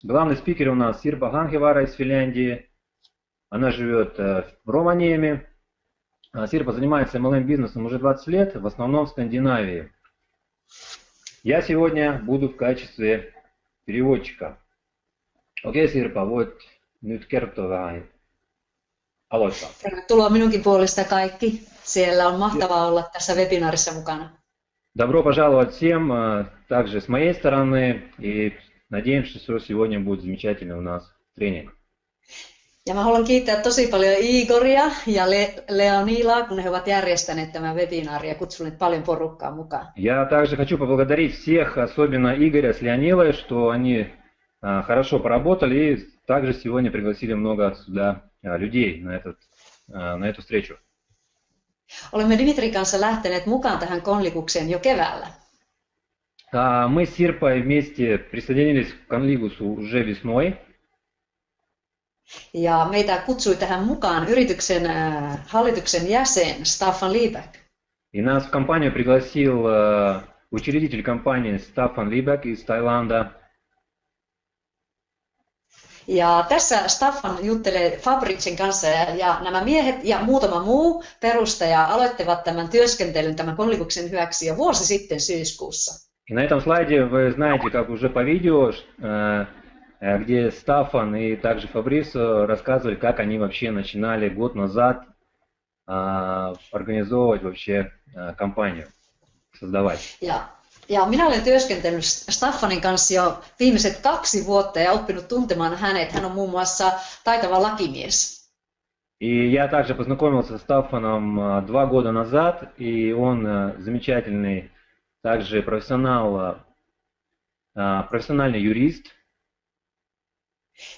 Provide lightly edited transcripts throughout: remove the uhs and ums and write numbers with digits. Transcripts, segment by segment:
Главный спикер у нас Сирпа Ганхевара из Финляндии. Она живет в Ровaniemi. Сирпа занимается MLM-бизнесом уже 20 лет, в основном в Скандинавии. Я сегодня буду в качестве переводчика. Okei Sirpa, voit nyt kertoa vähän. Aloittaa. Tervetuloa minunkin puolesta kaikki. Siellä on mahtavaa olla tässä webinaarissa mukana. Добро пожаловать всем, также с моей стороны, и надеемся, что сегодня будет замечательный у нас тренинг. Ja mä haluan kiittää tosi paljon Igoria ja Leonilaa, kun he ovat järjestäneet tämän webinaarin ja kutsuneet paljon porukkaa mukaan. Я также хочу поблагодарить всех, особенно Игоря с Леонилой, что они хорошо поработали и также сегодня пригласили много сюда людей на эту встречу. Olemme Dimitrin kanssa lähteneet mukaan tähän konlikukseen jo keväällä. Мы с Сирпой вместе присоединились к Конлигусу уже весной. Ja meitä kutsui tähän mukaan yrityksen hallituksen jäsen Staffan Liebeck. И нас в компанию пригласил учредитель компании Staffan Liebeck из Таиланда. Ja tässä Staffan juttelee Fabricen kanssa ja nämä miehet ja muutama muu perustaja aloittivat tämän työskentelyn tämän konlikuksen hyväksi jo vuosi sitten syyskuussa. И на этом слайде вы знаете, как уже по видео, где Стаффан и также Фабрисо рассказывали, как они вообще начинали год назад организовывать вообще компанию, создавать. Ja minä olen työskennellyt Staffanin kanssa jo viimeiset 2 vuotta ja oppinut tuntemaan hänet. Hän on muun muassa taitava lakimies. И я также познакомился с Стаффаном 2 года назад, и он замечательный также профессиональный юрист.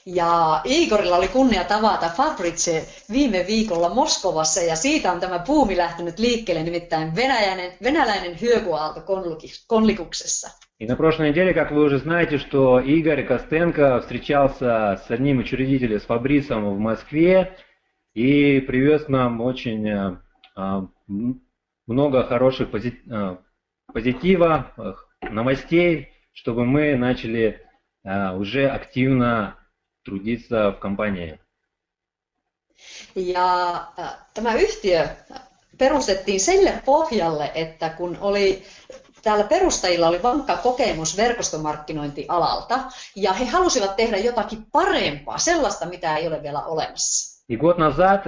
Ja Igorilla oli kunnia tavata Fabrice viime viikolla Moskovassa ja siitä on tämä buumi lähtenyt liikkeelle, nimittäin venäläinen hyökyaalto konlikuksessa. И на прошлой неделе, как вы уже знаете, что Игорь Костенко встречался с одним учредителем, с Фабрисом в Москве и привез нам очень много хороших позитива, новостей, чтобы мы начали уже активно трудиться в компании. Ja tämä yhtiö perustettiin sille pohjalle, että kun täällä perustajilla oli vankka kokemus verkostomarkkinointialalta ja he halusivat tehdä jotakin parempaa, sellaista mitä ei ole vielä olemassa. И год назад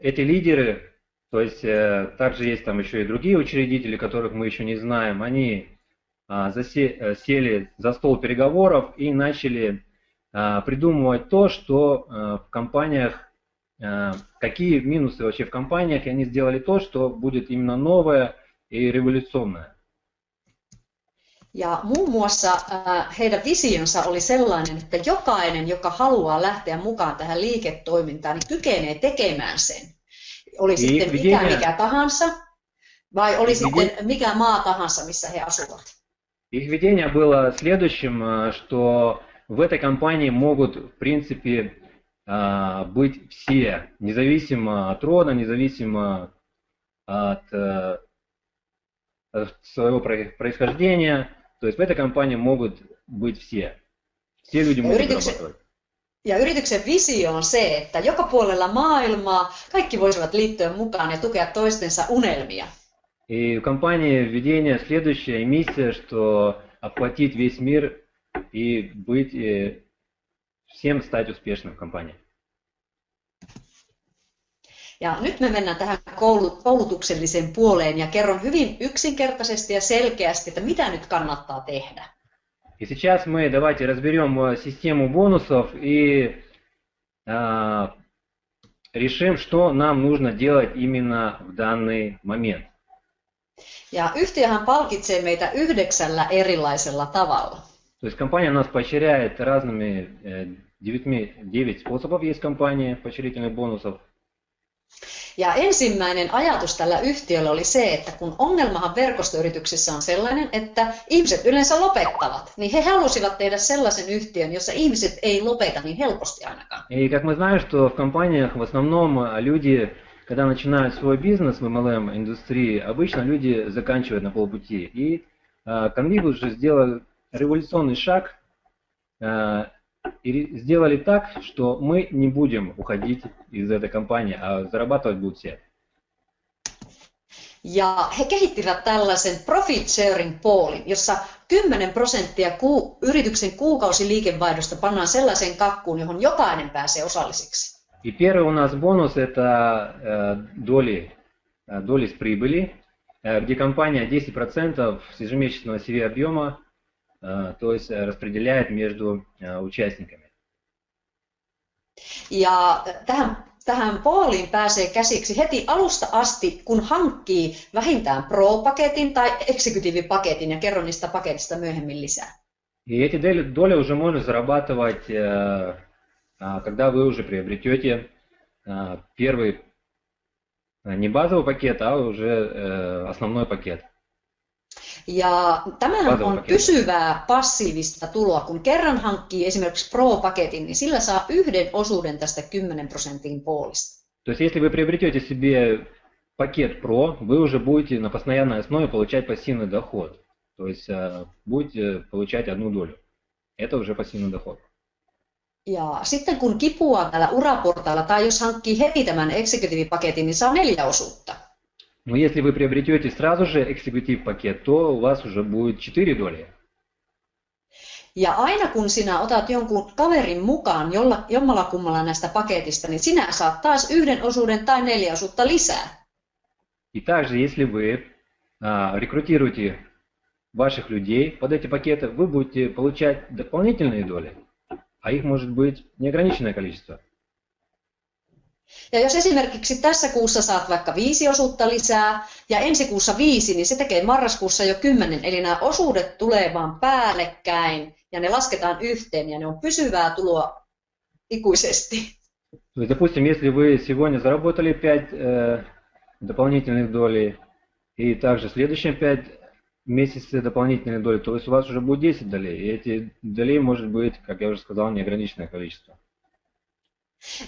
эти лидеры, то есть также есть там еще и другие учредители, которых мы еще не знаем, они сели за стол переговоров и начали придумывать то, что в компаниях, какие минусы вообще в компаниях, и они сделали то, что будет именно новое и революционное. Ja muun muassa heidän visionsa oli sellainen, että jokainen, joka haluaa lähteä mukaan tähän liiketoimintaan, niin kykenee tekemään sen. Oli sitten mikä tahansa, vai oli sitten mikä maa tahansa, missä he asuvat. Их видение было следующим, что в этой компании могут, в принципе, быть все, независимо от рода, независимо от своего происхождения. То есть в этой компании могут быть все. Все люди могут работать. Ja yrityksen visio on se, että joka puolella maailmaa kaikki voisivat liittyä mukaan ja tukea toistensa unelmia. И у компании видение следующее, миссия, что охватить весь мир и быть, всем стать успешным в компании. Ja nyt me mennään tähän koulutukselliseen puoleen ja kerron hyvin yksinkertaisesti ja selkeästi, että mitä nyt kannattaa tehdä. И сейчас мы давайте разберем систему бонусов и решим, что нам нужно делать именно в данный момент. Ja yhtiöhän palkitsee meitä 9 erilaisella tavalla. То есть компания нас поощряет разными 9 способов есть компания поощрительных бонусов. Ja ensimmäinen ajatus tällä yhtiöllä oli se, että kun ongelmahan verkostoyrityksissä on sellainen, että ihmiset yleensä lopettavat, niin he halusivat tehdä sellaisen yhtiön, jossa ihmiset ei lopeta niin helposti ainakaan. И как мы знаем, что в компаниях в основном люди, когда начинают свой бизнес в MLM-индустрии, обычно люди заканчивают на полпути. И Conligus же сделал революционный шаг и сделали так, что мы не будем уходить из этой компании, а зарабатывать будут все. Ja he kehittivät tällaisen profit sharing poolin, jossa 10% yrityksen kuukausiliikevaihdosta pannaan sellaiseen kakkuun, johon jokainen pääsee osalliseksi. И первый у нас бонус это доли с прибыли, где компания 10% с ежемесячного CV объема, то есть распределяет между участниками. Ja tähän pooliin pääsee käsiksi heti alusta asti, kun hankkii vähintään Pro-paketin tai Executive-paketin, ja kerron niistä paketista myöhemmin lisää. И эти доли уже можно зарабатывать, когда вы уже приобретете первый не базовый пакет, а уже основной пакет. Ja tämähän on pysyvää passiivista tuloa. Kun kerran hankkii esimerkiksi Pro-paketin, niin sillä saa yhden osuuden tästä 10% poolista. То есть, если вы приобретете себе пакет Pro, вы уже будете на постоянной основе получать пассивный доход. То есть, будете получать одну долю. Это уже пассивный доход. Ja sitten kun kipuaa täällä uraportailla tai jos hankkii heti tämän Executive-paketin, niin saa 4 osuutta. Но если вы приобретете сразу же Executive пакет, то у вас уже будет 4 доли. Ja aina kun sinä otat jonkun kaverin mukaan jommalla kummalla näistä paketista, niin sinä saat taas yhden osuuden tai 4 osuutta lisää. И также, если вы рекрутируете ваших людей под эти пакеты, вы будете получать дополнительные доли, а их может быть неограниченное количество. Ja jos esimerkiksi tässä kuussa saat vaikka 5 osuutta lisää ja ensi kuussa 5, niin se tekee marraskuussa jo 10. Eli nämä osuudet tulee vaan päällekkäin ja ne lasketaan yhteen ja ne on pysyvää tuloa ikuisesti. То есть, допустим, если вы сегодня заработали 5 дополнительных долей и также следующие 5 месяцев дополнительные доли, то есть у вас уже будет 10 долей. И этих долей может быть, как я уже сказал, неограниченное количество.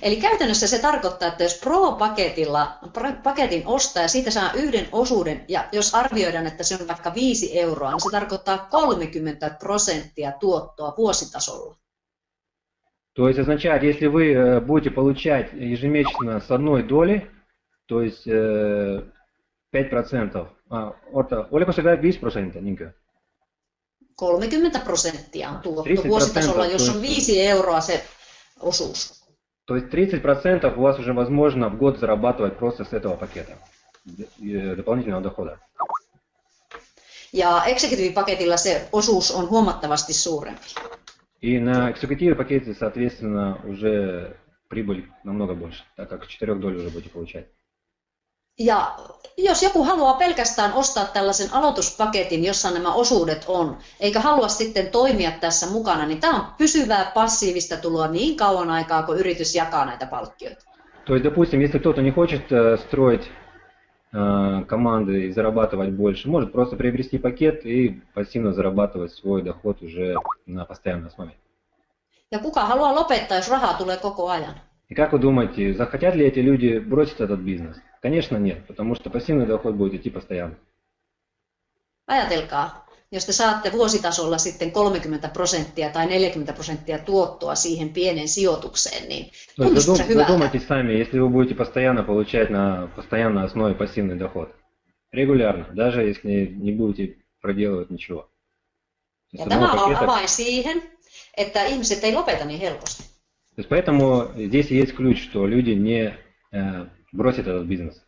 Eli käytännössä se tarkoittaa, että jos Pro-paketin ostaa ja siitä saa yhden osuuden, ja jos arvioidaan, että se on vaikka 5 euroa, niin se tarkoittaa 30% tuottoa vuositasolla. То есть означает, если вы будете получать ежемесячно с одной доли, то есть 5%, oliko se 5%, niinkö? 30% on tuotto vuositasolla, jos on 5 euroa se osuus. То есть 30% у вас уже возможно в год зарабатывать просто с этого пакета дополнительного дохода. Ja Executive-paketilla se osuus on huomattavasti suurempi. И на Executive пакете, соответственно, уже прибыль намного больше, так как 4 долей уже будете получать. Ja jos joku haluaa pelkästään ostaa tällaisen aloituspaketin, jossa nämä osuudet on, eikä halua sitten toimia tässä mukana, niin tämä on pysyvää passiivista tuloa niin kauan aikaa, kun yritys jakaa näitä palkkioita. То есть, допустим, если кто-то не хочет строить команды и зарабатывать больше, может просто приобрести пакет и пассивно зарабатывать свой доход уже на постоянной основе. Ja kuka haluaa lopettaa, jos rahaa tulee koko ajan? И как вы думаете, захотят ли эти люди бросить этот бизнес? Конечно нет, потому что пассивный доход будет идти постоянно. Ajatelkaa, jos te saatte vuositasolla sitten 30% tai 40% tuottoa siihen pieneen sijoitukseen, niin tuntuu se hyvältä. Задумайтесь сами, если вы будете постоянно получать на постоянной основе пассивный доход. Регулярно, даже если не будете проделывать ничего. Ja tämä on avain siihen, että ihmiset ei lopeta niin helposti. То есть поэтому здесь есть ключ, что люди не бросят этот бизнес.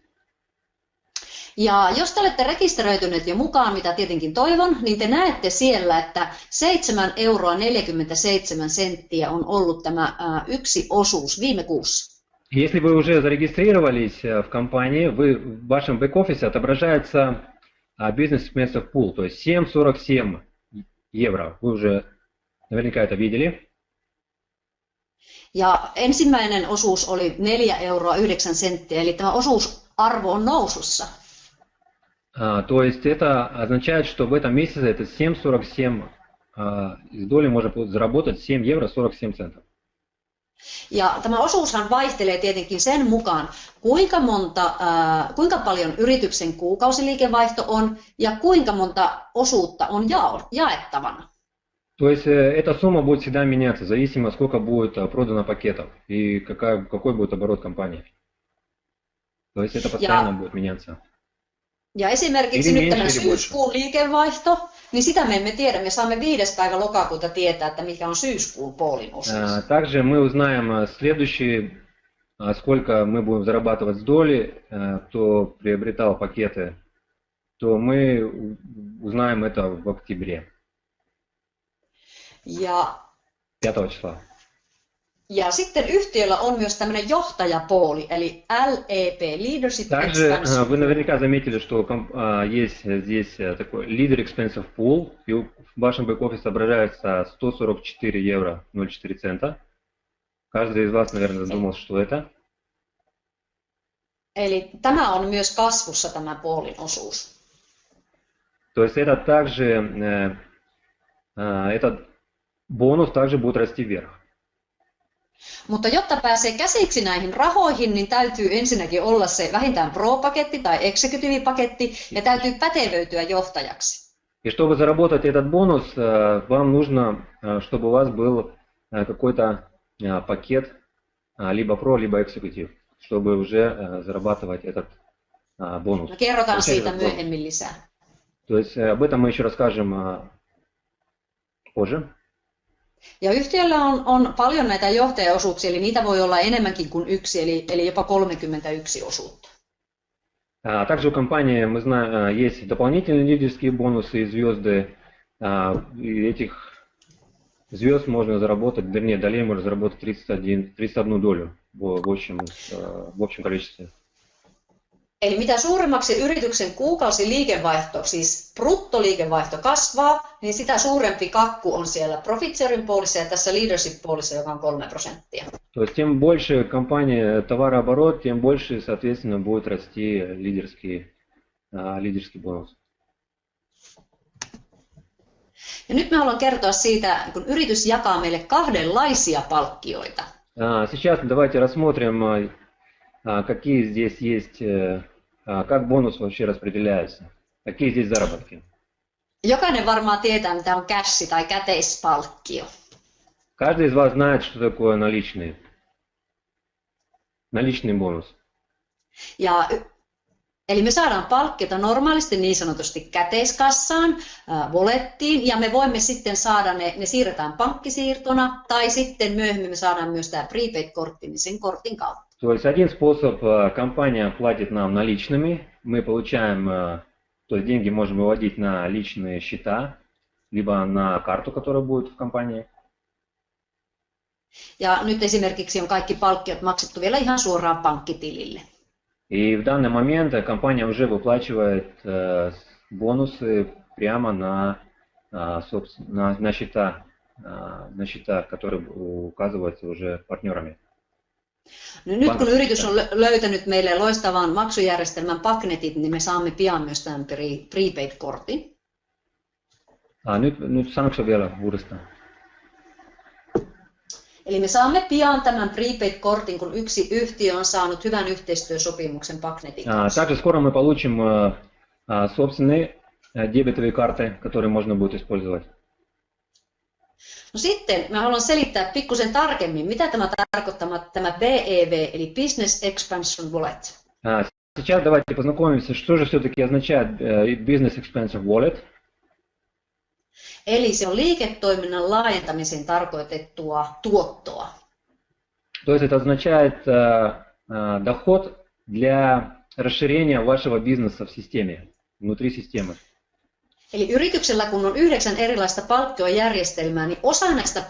Ja jos te olette rekisteröityneet jo mukaan, mitä tietenkin toivon, niin te näette siellä, että 7,47 € on ollut tämä yksi osuus viime kuussa. Если вы уже зарегистрировались в компании, в вашем бэк-офисе отображается Business Expense Pool, то есть 7,47 €. Вы уже наверняка это видели. Ja ensimmäinen osuus oli 4,09 €, eli tämä osuusarvo on nousussa. То есть это означает, что в этом месяце это 7,47 из доли можно заработать 7,47 €. Ja tämä osuushan vaihtelee tietenkin sen mukaan, kuinka paljon yrityksen kuukausiliikevaihto on ja kuinka monta osuutta on jaettavana. То есть эта сумма будет всегда меняться, зависимо сколько будет продано пакетов и какой будет оборот компании. То есть это постоянно Ja, будет меняться. ja Или esimerkiksi nyt меньше, tämä или больше. syyskuun liikevaihto, niin sitä me emme tiedä. Me saamme 5. päivä lokakuuta tietää, että mikä on syyskuun poolin osuus. Также мы узнаем следующий, сколько мы будем зарабатывать с доли, кто приобретал пакеты, то мы узнаем это в октябре, Ja, 5 числа. ja sitten yhtiöllä on myös tämmöinen johtajapooli, eli LEP, Leadership Также Expansion. вы наверняка заметили, что есть здесь такой Leader Expensive Pool, и в вашем бэк-офисе отображается 144 евро 0,4 цента. Каждый из вас, наверное, задумался, что это. Eli tämä on myös kasvussa tämä poolin osuus. То есть это также, этот бонус также будет расти вверх. Mutta jotta pääsee käsiksi näihin rahoihin, niin täytyy ensinnäkin olla se vähintään Pro-paketti tai Executive-paketti ja täytyy pätevöityä johtajaksi. И чтобы заработать этот бонус, вам нужно, чтобы у вас был какой-то пакет, либо Pro, либо Executive, чтобы уже зарабатывать этот бонус. No, kerrotaan siitä myöhemmin lisää. То есть об этом мы еще расскажем позже. Ja yhtiöllä on paljon näitä johtajaosuuksia, eli niitä voi olla enemmänkin kuin yksi, eli jopa 31 osuutta. Также у компании, мы знаем, есть дополнительные лидерские бонусы и звезды. И этих звезд можно заработать, вернее, долей можно заработать 31 долю в общем количестве. Eli mitä suuremmaksi yrityksen kuukausiliikevaihto, siis bruttoliikevaihto kasvaa, niin sitä suurempi kakku on siellä profit sharing poolissa ja tässä leadership poolissa, joka on 3%. То есть тем больше компания товарооборот, тем больше, соответственно, будет расти лидерский бонус. Ja nyt mä haluan kertoa siitä, kun yritys jakaa meille kahdenlaisia palkkioita. Сейчас давайте рассмотрим, какие здесь есть, как бонус вообще распределяется, какие здесь заработки. Jokainen varmaan tietää, mitä on cash tai käteispalkkio. Каждый из вас знает, что такое наличный бонус. Ja, eli me saadaan palkkiota normaalisti niin sanotusti käteiskassaan, wallettiin, ja me voimme sitten saada ne siirretään pankkisiirtona, tai sitten myöhemmin me saadaan myös tämä prepaid-kortti, niin sen kortin kautta. То есть один способ, компания платит нам наличными, мы получаем, то есть деньги можем выводить на личные счета, либо на карту, которая будет в компании. Ja nyt esimerkiksi on kaikki palkkiot maksettu vielä ihan suoraan pankkitilille. И в данный момент компания уже выплачивает бонусы прямо на счета, которые указываются уже партнерами. No nyt kun yritys on löytänyt meille loistavan maksujärjestelmän Pagnetit, niin me saamme pian myös tämän prepaid-kortin. Nyt sanoiko vielä uudestaan? Eli me saamme pian tämän prepaid-kortin, kun yksi yhtiö on saanut hyvän yhteistyösopimuksen Pagnetin kanssa. Также скоро мы получим собственные дебетовые карты, которые можно будет использовать. No sitten mä haluan selittää pikkusen tarkemmin, mitä tämä tarkoittaa tämä BEV, eli Business Expansion Wallet. Сейчас давайте познакомимся, что же все-таки означает Business Expansive Wallet. Eli se on liiketoiminnan laajentamiseen tarkoitettua tuottoa. То есть это означает доход для расширения вашего бизнеса в системе, внутри системы. Eli yrityksellä, kun on 9 erilaista palkkiojärjestelmää, niin osa näistä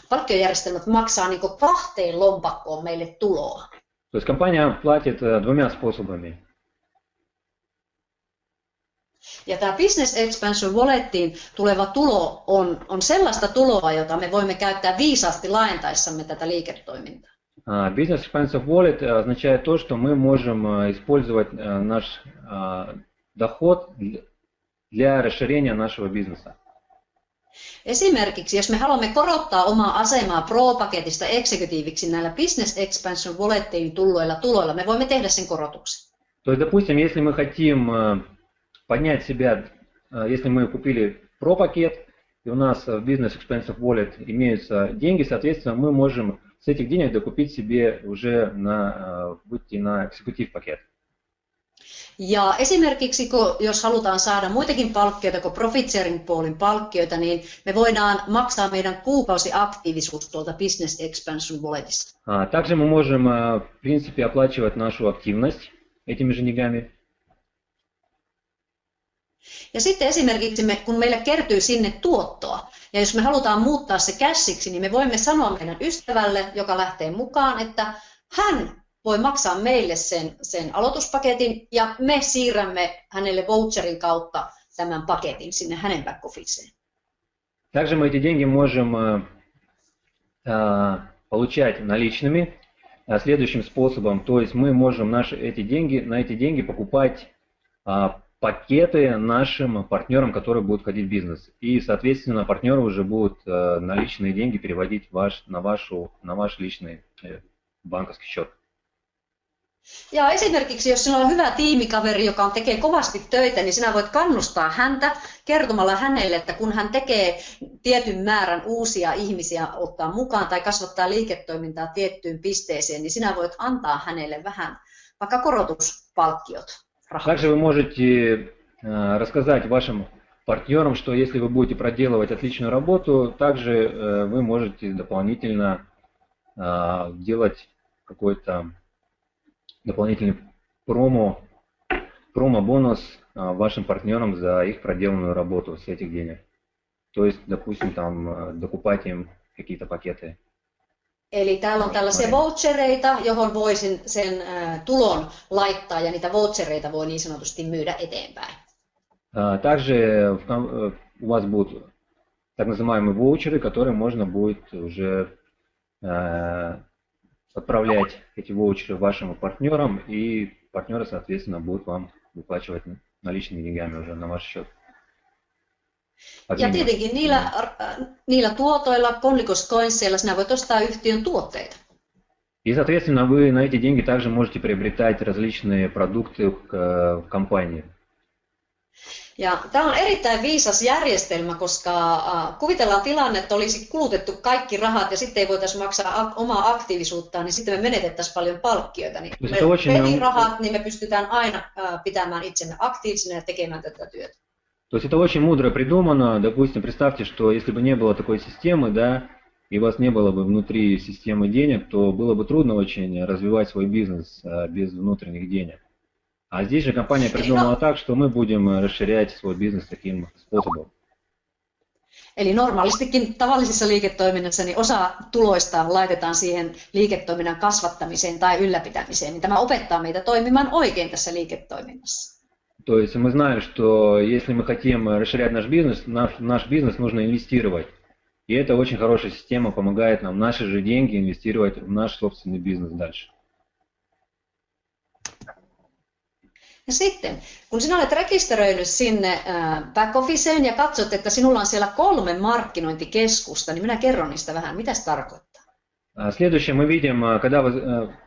palkkiojärjestelmät maksaa niin kuin 2 lompakkoon meille tuloa. То есть компания платит двумя способами. Ja tämä Business Expansion Wallettiin tuleva tulo on sellaista tuloa, jota me voimme käyttää viisaasti laajentaessamme tätä liiketoimintaa. Business Expansive Wallet означает то, что мы можем использовать наш доход для расширения нашего бизнеса. Esimerkiksi, jos me haluamme korottaa omaa asemaa Pro-paketista Executiveiksi näillä Business Expansion Wallettiin tulleilla tuloilla, me voimme tehdä sen korotuksen. То есть, допустим, если мы хотим поднять себя, если мы купили Pro-пакет, и у нас в Business Expense Wallet имеются деньги, соответственно, мы можем с этих денег докупить себе уже выйти на экзекутив пакет. Ja esimerkiksi jos halutaan saada muitakin palkkioita kuin profit sharing poolin palkkioita, niin me voidaan maksaa meidän kuukausiaktiivisuus tuolta Business Expansion Walletista. Также мы можем, в принципе, оплачивать нашу активность этими же деньгами. Ja sitten esimerkiksi kun meille kertyy sinne tuottoa, ja jos me halutaan muuttaa se cashiksi, niin me voimme sanoa meidän ystävälle, joka lähtee mukaan, että hän voi maksaa meille sen aloituspaketin, ja me siirrämme hänelle voucherin kautta tämän paketin sinne hänen back officeen. Также мы эти деньги можем получать наличными следующим способом. То есть мы можем на эти деньги покупать пакеты нашим партнерам, которые будут входить в бизнес. И, соответственно, партнеры уже будут наличные деньги переводить на ваш личный банковский счет. Ja esimerkiksi jos sinulla on hyvä tiimikaveri, joka tekee kovasti töitä, niin sinä voit kannustaa häntä kertomalla hänelle, että kun hän tekee tietyn määrän uusia ihmisiä ottaa mukaan tai kasvattaa liiketoimintaa tiettyyn pisteeseen, niin sinä voit antaa hänelle vähän vaikka korotuspalkkiot. Также вы можете рассказать вашим партнерам, что если вы будете проделывать отличную работу, также вы можете дополнительно делать какой-то дополнительный промо-бонус вашим партнерам за их проделанную работу с этих денег. То есть, допустим, там докупать им какие-то пакеты. Eli täällä on tällaisia vouchereita, johon voi sen tulon laittaa, ja niitä vouchereita voi niin sanotusti myydä eteenpäin. Также у вас будут так называемые ваучеры, которые можно будет уже отправлять эти ваучеры вашим партнерам, и партнеры, соответственно, будут вам выплачивать наличными деньгами уже на ваш счет. Ja tietenkin niillä tuotoilla, Conlicos Coinsilla, sinä voit ostaa yhtiön tuotteita. И, соответственно, вы на эти деньги также можете приобретать различные продукты в компании. Ja tämä on erittäin viisas järjestelmä, koska kuvitellaan tilanne, että olisi kulutettu kaikki rahat ja sitten ei voitaisiin maksaa omaa aktiivisuuttaan, niin sitten me menetettäisiin paljon palkkioita. Niin me pelirahat, niin me pystytään aina pitämään itsemme aktiivisena ja tekemään tätä työtä. То есть это очень мудро придумано. Допустим, представьте, что если бы не было такой системы, да, и у вас не было бы внутри системы денег, то было бы трудно очень развивать свой бизнес без внутренних денег. А здесь же компания придумала так, что мы будем расширять свой бизнес таким способом. Eli normaalistikin tavallisessa liiketoiminnassa niin osa tuloista laitetaan siihen liiketoiminnan kasvattamiseen tai ylläpitämiseen, niin tämä opettaa meitä toimimaan oikein tässä liiketoiminnassa. То есть мы знаем, что если мы хотим расширять наш бизнес нужно инвестировать. И это очень хорошая система, помогает нам наши же деньги инвестировать в наш собственный бизнес дальше. Ja sitten, kun sinä olet rekisteröinyt sinne back officeen ja katsot, että sinulla on siellä 3 markkinointikeskusta, niin minä kerron niistä vähän, mitä se tarkoittaa. Следующее мы видим, когда вы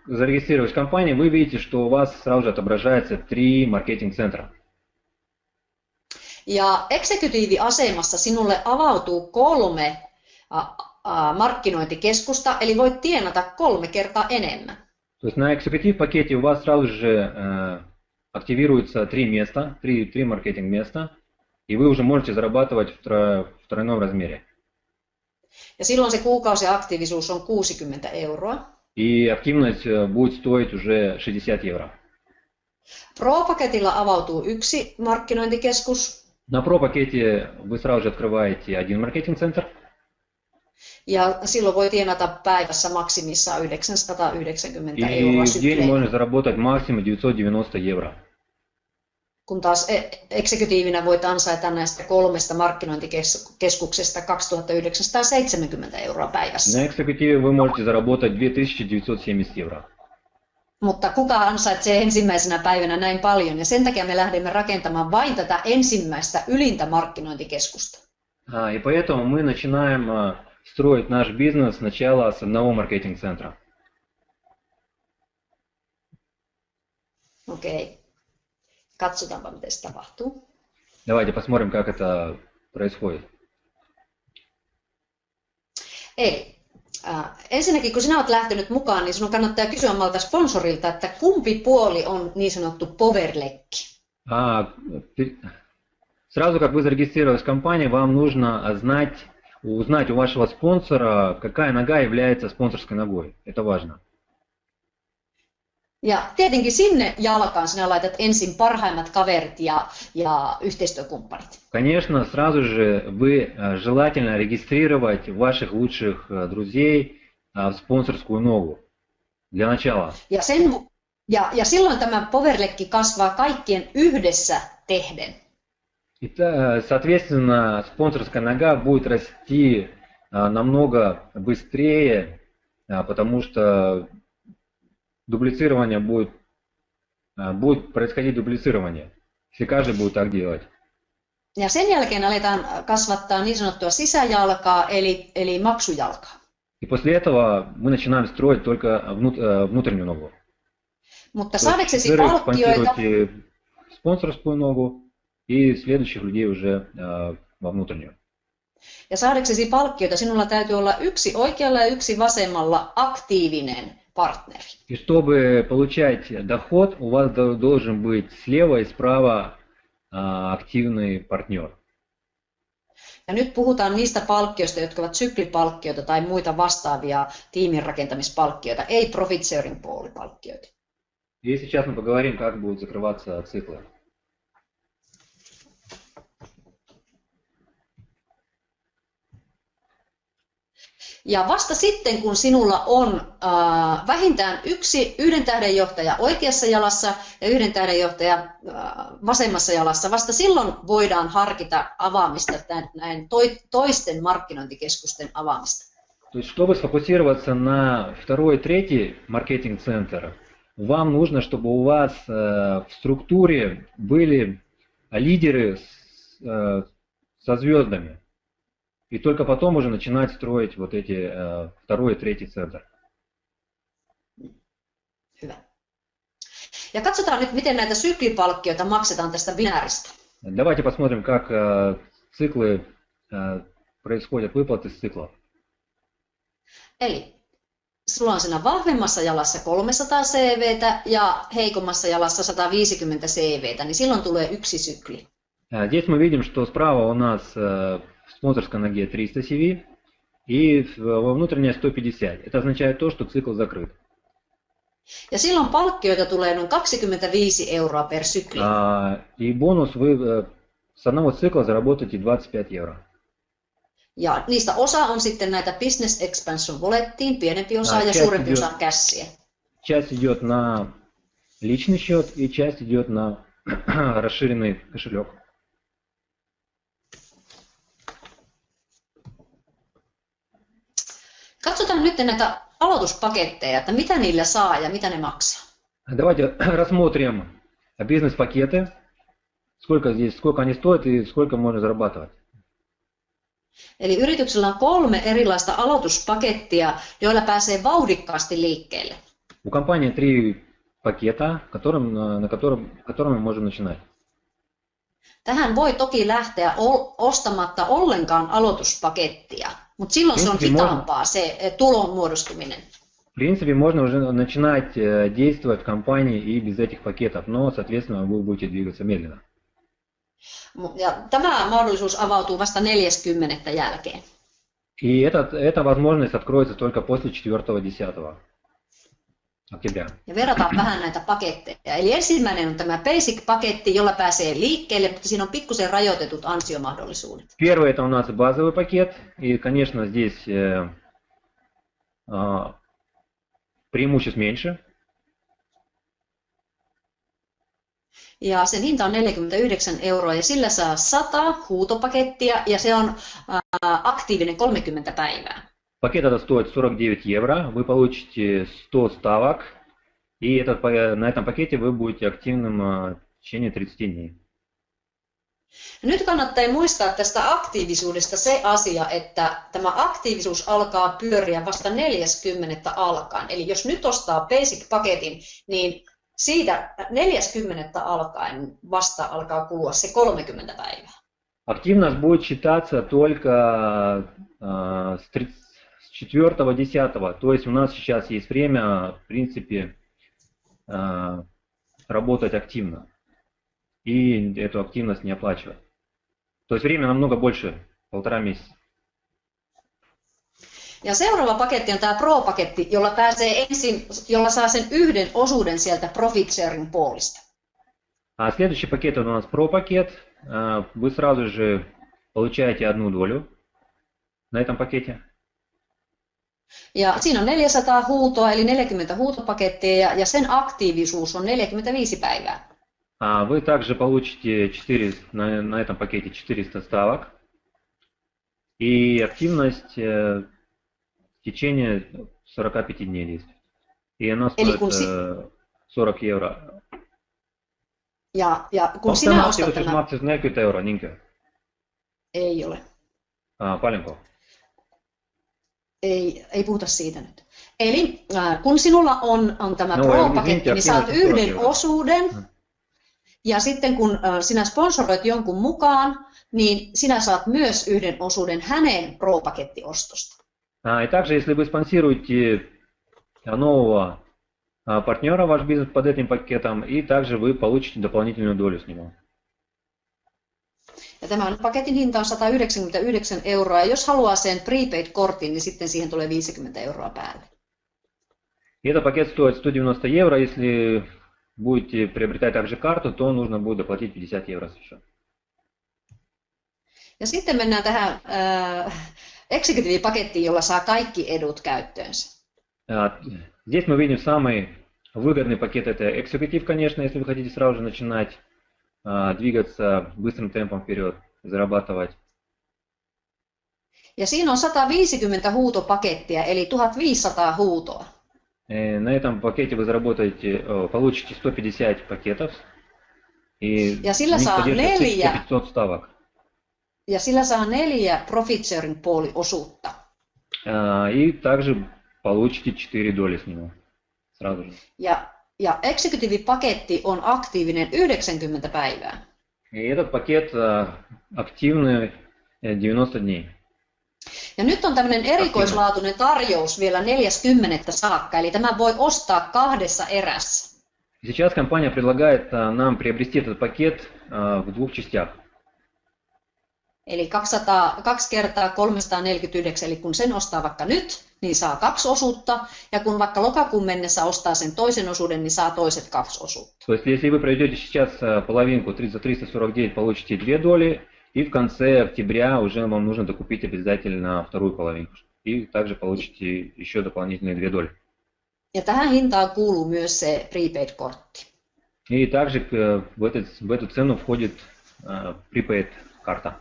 зарегистрировались в компании, вы видите, что у вас сразу же отображается 3 маркетинг-центра. Ja executive-asemassa sinulle avautuu 3 markkinointikeskusta, eli voit tienata 3 kertaa enemmän. То есть на executive-пакете у вас сразу же активируется 3 места, 3 маркетинг-места, и вы уже можете зарабатывать в тройном размере. Ja silloin se kuukausiaktiivisuus on 60 €. И активность будет стоить уже 60 евро. Pro-paketilla avautuu 1 markkinointikeskus. На Pro-пакете вы сразу же открываете 1 маркетинг-центр. Ja silloin voi tienata päivässä maksimissaan 990 €. И в день можно заработать максимум 990 евро. Kun taas exekutiivina voit ansaita näistä 3 markkinointikeskuksesta 2970 € päivässä. На экзекутиве вы можете заработать 2970 евро. Mutta kuka ansaitsee ensimmäisenä päivänä näin paljon, ja sen takia me lähdemme rakentamaan vain tätä ensimmäistä ylintä markkinointikeskusta. И поэтому мы начинаем строить наш бизнес сначала с одного маркетинг-центра. Okei. Katsotaanpa, miten se tapahtuu. Давайте посмотрим, как это происходит. Eli ensinnäkin, kun sinä olet lähtenyt mukaan, niin sinun kannattaa kysyä malta sponsorilta, että kumpi puoli on niin sanottu powerlekki. Сразу как вы зарегистрировались в компании, вам нужно узнать у вашего спонсора, какая нога является спонсорской ногой. Это важно. Ja tietenkin sinne jalkaan sinä laitat ensin parhaimmat kaverit ja yhteistyökumppanit. Конечно, сразу же вы желательно регистрировать ваших лучших друзей в спонсорскую ногу. Для начала. Ja silloin tämä powerlekki kasvaa kaikkien yhdessä tehden. И, соответственно, спонсорская нога будет расти намного быстрее, потому что дублицирование будет происходить дублицирование, если каждый будет так делать. Ja sen jälkeen aletaan kasvattaa niin sanottua sisäjalkaa, eli maksujalkaa. И после этого мы начинаем строить только внутреннюю ногу. Mutta saadaksesi palkkioita, спонсорскую ногу и следующих людей уже во внутреннюю. Ja saadaksesi palkkioita sinulla täytyy olla yksi oikealla ja yksi vasemmalla aktiivinen партнер. И чтобы получать доход, у вас должен быть слева и справа активный партнер. Ja nyt puhutaan niistä palkkioista, jotka ovat syklipalkkioita tai muita vastaavia tiimin rakentamispalkkioita, ei profit sharing pool-palkkioita. И сейчас мы поговорим, как будут закрываться циклы. Ja vasta sitten, kun sinulla on vähintään yhden tähden johtaja oikeassa jalassa ja yhden tähden johtaja vasemmassa jalassa, vasta silloin voidaan harkita avaamista, näin toisten markkinointikeskusten avaamista. То есть, чтобы сфокусироваться на второй и третий маркетинг-центр, вам нужно, чтобы у вас в структуре были лидеры со звездами. И только потом уже начинать строить вот эти второй и третий центр. Hyvä. Ja katsotaan nyt, miten näitä syklipalkkioita maksetaan tästä binääristä. Давайте посмотрим, как циклы происходят, выплаты с цикла. Eli sulla on siinä vahvemmassa jalassa 300 CVtä ja heikommassa jalassa 150 CVtä, niin silloin tulee yksi sykli. Здесь мы видим, что справа у нас в спонсорской ноге 300 CV и во внутренней 150. Это означает то, что цикл закрыт. Ja silloin palkkioita tulee noin 25 € per sykli. И бонус вы с одного цикла заработаете 25 евро. Ja niistä osa on sitten näitä Business Expansion Wallettiin, pienempi osa ja suurempi osa kässiä. Часть идет на личный счет и часть идет на расширенный кошелек. Katsotaan nyt näitä aloituspaketteja, että mitä niillä saa ja mitä ne maksaa. Давайте рассмотрим бизнес-пакеты, сколько они стоят и сколько можно зарабатывать. Eli yrityksellä on 3 erilaista aloituspakettia, joilla pääsee vauhdikkaasti liikkeelle. У компании 3 пакета, которым мы можем начинать. Tähän voi toki lähteä ostamatta ollenkaan aloituspakettia, mutta silloin se on hitaampaa se tulon muodostuminen. В принципе, можно уже начинать действовать в компании и без этих пакетов, но, соответственно, вы будете двигаться медленно. Ja tämä mahdollisuus avautuu vasta 40. jälkeen. И эта возможность откроется только после 4-10 октября. Ja verrataan vähän näitä paketteja. Eli ensimmäinen on tämä Basic-paketti, jolla pääsee liikkeelle, mutta siinä on pikkusen rajoitetut ansiomahdollisuudet. Первый это у нас базовый пакет, и, конечно, здесь преимуществ меньше. Ja sen hinta on 49 € ja sillä saa 100 huutopakettia ja se on aktiivinen 30 päivää. Пакет это стоит 49 евро, вы получите 100 ставок, и на этом пакете вы будете активным в течение 30 дней. Nyt kannattaa muistaa tästä aktiivisuudesta se asia, että tämä aktiivisuus alkaa pyöriä vasta 40. alkaen. Eli jos nyt ostaa Basic-paketin, niin siitä 40. alkaen vasta alkaa kulua se 30 päivää. Активность будет считаться только с 4-10. То есть у нас сейчас есть время, в принципе, работать активно. И эту активность не оплачивать. То есть время намного больше, 1,5 месяца. Ja seuraava paketti on tämä Pro-paketti, jolla saa sen yhden osuuden sieltä Profit Sharing Poolista. А следующий пакет у нас Pro-пакет. Вы сразу же получаете одну долю на этом пакете. Ja siinä on 400 huutoa, eli 40 huutopakettia, ja sen aktiivisuus on 45 päivää. Вы также получите на этом пакете 400 ставок. И активность в течение 45 дней действует. И она стоит 40 евро. Ja kun sinä ostat tämän... Maksat 40 euroa, niinkö? Ei ole. Paljonko? Ei puhuta siitä nyt. Eli kun sinulla on tämä Pro-paketti, niin saat yhden osuuden. Ja sitten kun sinä sponsoroit jonkun mukaan, niin sinä saat myös yhden osuuden hänen Pro-pakettiostosta. И также, если вы спонсируете нового партнера, ваш бизнес под этим пакетом, и также вы получите дополнительную долю с него. Ja tämän paketin hinta on 199 €, ja jos haluaa sen prepaid-kortin, niin sitten siihen tulee 50 € päälle. И этот пакет стоит 190 евро. Если будете приобретать также карту, то нужно будет доплатить 50 евро еще. Ja sitten mennään tähän Executive-pakettiin, jolla saa kaikki edut käyttöönsä. Здесь мы видим самый выгодный пакет. Это Executive, конечно, если вы хотите сразу же начинать двигаться быстрым темпом вперед, зарабатывать. Ja siinä on 150 huutopakettia, eli 1500 huutoa. На этом пакете вы получите 150 пакетов. И sillä saa 500 ставок. Ja sillä saa 4 Profit Sharing Pool-osuutta. И также получите 4 доли с него. Сразу же. Ja Executive-paketti on aktiivinen 90 päivää. И этот пакет активный 90 дней. Ja nyt on tämmöinen erikoislaatuinen tarjous vielä 40. saakka, eli tämä voi ostaa 2 erässä. Сейчас компания предлагает нам приобрести этот пакет в 2 частях. Eli 2 kertaa 349, eli kun sen ostaa vaikka nyt, niin saa 2 osuutta, ja kun vaikka lokakuun mennessä ostaa sen toisen osuuden, niin saa toiset 2 osuutta. То есть, если вы проведете сейчас половинку за 349, получите 2 доли, и в конце октября уже вам нужно докупить обязательно вторую половинку. И также получите еще дополнительные 2 доли. Ja tähän hintaan kuuluu myös se prepaid-kortti. И также в эту цену входит prepaid-карта.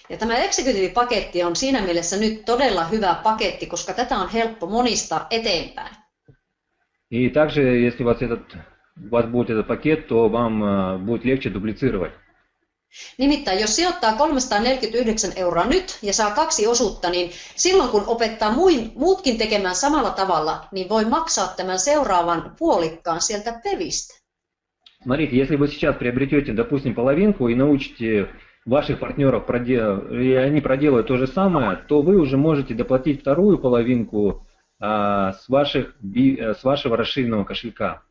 Ja tämä Executive-paketti on siinä mielessä nyt todella hyvä paketti, koska tätä on helppo monistaa eteenpäin. И также, если у вас будет этот пакет, то вам будет легче дублицировать. Nimittäin jos sijoittaa 349 € nyt ja saa 2 osuutta, niin silloin kun opettaa muutkin tekemään samalla tavalla, niin voi maksaa tämän seuraavan puolikkaan sieltä PEVistä. Смотрите, если вы сейчас приобретете, допустим, половинку и научите ваших партнеров, и они проделают то же самое, то вы уже можете доплатить вторую половинку с вашего расширенного кошелька,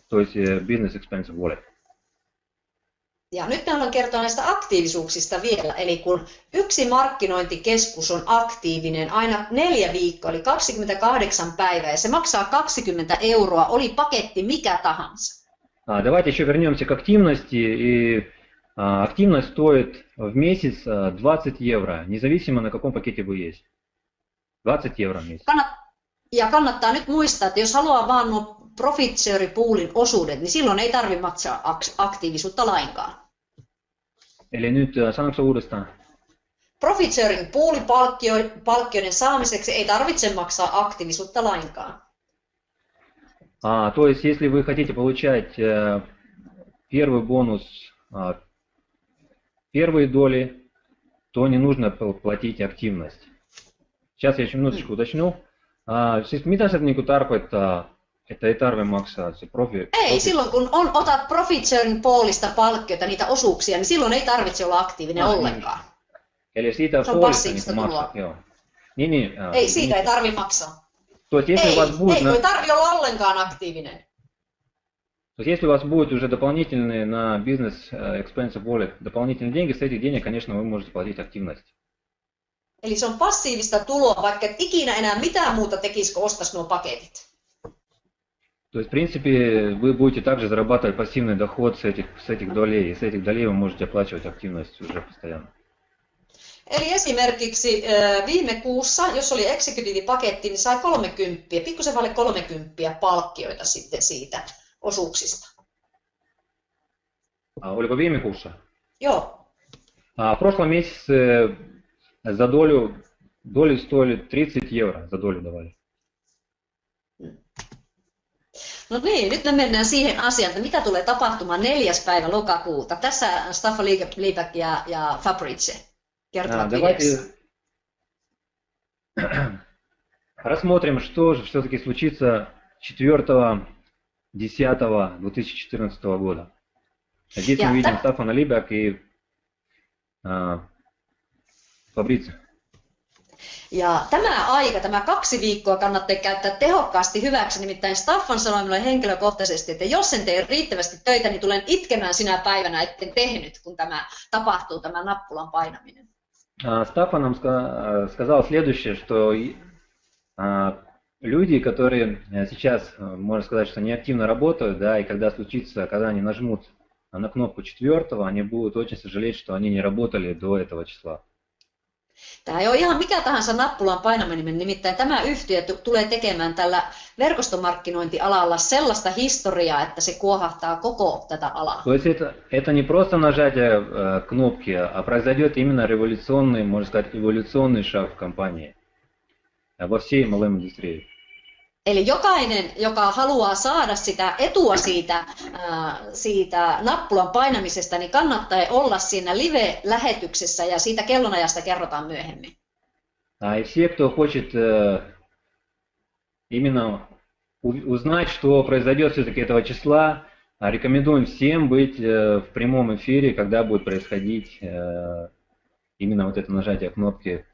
то есть Business Expense Wallet. Ja nyt me haluan kertoa näistä aktiivisuuksista vielä. Eli kun yksi markkinointikeskus on aktiivinen aina 4 viikkoa, eli 28 päivää, ja se maksaa 20 €, oli paketti mikä tahansa. Давайте еще вернемся к активности. И активность стоит в месяц 20 евро, независимо на каком пакете вы есть. 20 евро в месяц. Ja kannattaa nyt muistaa, että jos haluaa vaan nuo Profit Sharing Poolin osuudet, niin silloin ei tarvitse maksaa aktiivisuutta lainkaan. Eli nyt sanotko uudestaan? Profit Sharing Poolin palkkioiden saamiseksi ei tarvitse maksaa aktiivisuutta lainkaan. То есть, если вы хотите получать первый бонус, первые доли, то не нужно платить активность. Сейчас я еще минуточку уточню. Siis mitä se niinku tarkoittaa, että ei tarvitse maksaa se profit? Ei, silloin kun otat Profit Sharing Poolista palkkiota, niitä osuuksia, niin silloin ei tarvitse olla aktiivinen ollenkaan. Eli siitä se on passiivista tuloa. Joo. Не-не, Ei, siitä ei tarvi maksaa. то есть если у вас будет, Ei tarvi olla ollenkaan aktiivinen. то есть если у вас будет уже дополнительные на бизнес expense wallet, дополнительные деньги, с этих денег, конечно, вы можете платить активность. Eli se on passiivista tuloa, vaikka et ikinä enää mitään muuta tekisi, kun ostaisi nuo paketit. То есть, в принципе, вы будете также зарабатывать пассивный доход с этих долей, и с этих долей вы можете оплачивать активность уже постоянно. Eli esimerkiksi viime kuussa, jos oli executive-paketti, niin sai 30, pikkusen vaille 30 palkkioita sitten siitä osuuksista. Oliko viime kuussa? Joo. В прошлом месяце за доли стоили 30 евро, за долю давали. No niin, nyt me mennään siihen asiaan, että mitä tulee tapahtumaan 4. päivä lokakuuta. Tässä Staffan Liebeck ja Fabrice kertovat videossa. Рассмотрим, что же все-таки случится 4.10.2014 года. Здесь мы видим Стаффана Либек и Фабрицио. Ja tämä aika, tämä 2 viikkoa kannattaa käyttää tehokkaasti hyväksi, nimittäin Staffan sanoi minulle henkilökohtaisesti, että jos en tee riittävästi töitä, niin tulen itkemään sinä päivänä, etten tehnyt, kun tämä tapahtuu, tämä nappulan painaminen. Стаффан нам сказал следующее, что люди, которые сейчас, можно сказать, что неактивно работают, да, и когда они нажмут на кнопку 4, они будут очень сожалеть, что они не работали до этого числа. Tämä ei ole ihan mikä tahansa nappulan painaminen, nimittäin tämä yhtiö tulee tekemään tällä verkostomarkkinointialalla sellaista historiaa, että se kuohahtaa koko tätä alaa. То есть это не просто нажатие кнопки, а произойдет именно революционный, можно сказать, эволюционный шаг в компании, во всей MLM-индустрии. Eli jokainen, joka haluaa saada sitä etua siitä nappulan painamisesta, niin kannattaa olla siinä live-lähetyksessä ja siitä kellonajasta kerrotaan myöhemmin. И все, кто хочет именно узнать, что произойдет все-таки этого числа, рекомендуем всем быть в прямом эфире, когда будет происходить именно вот это нажатие кнопки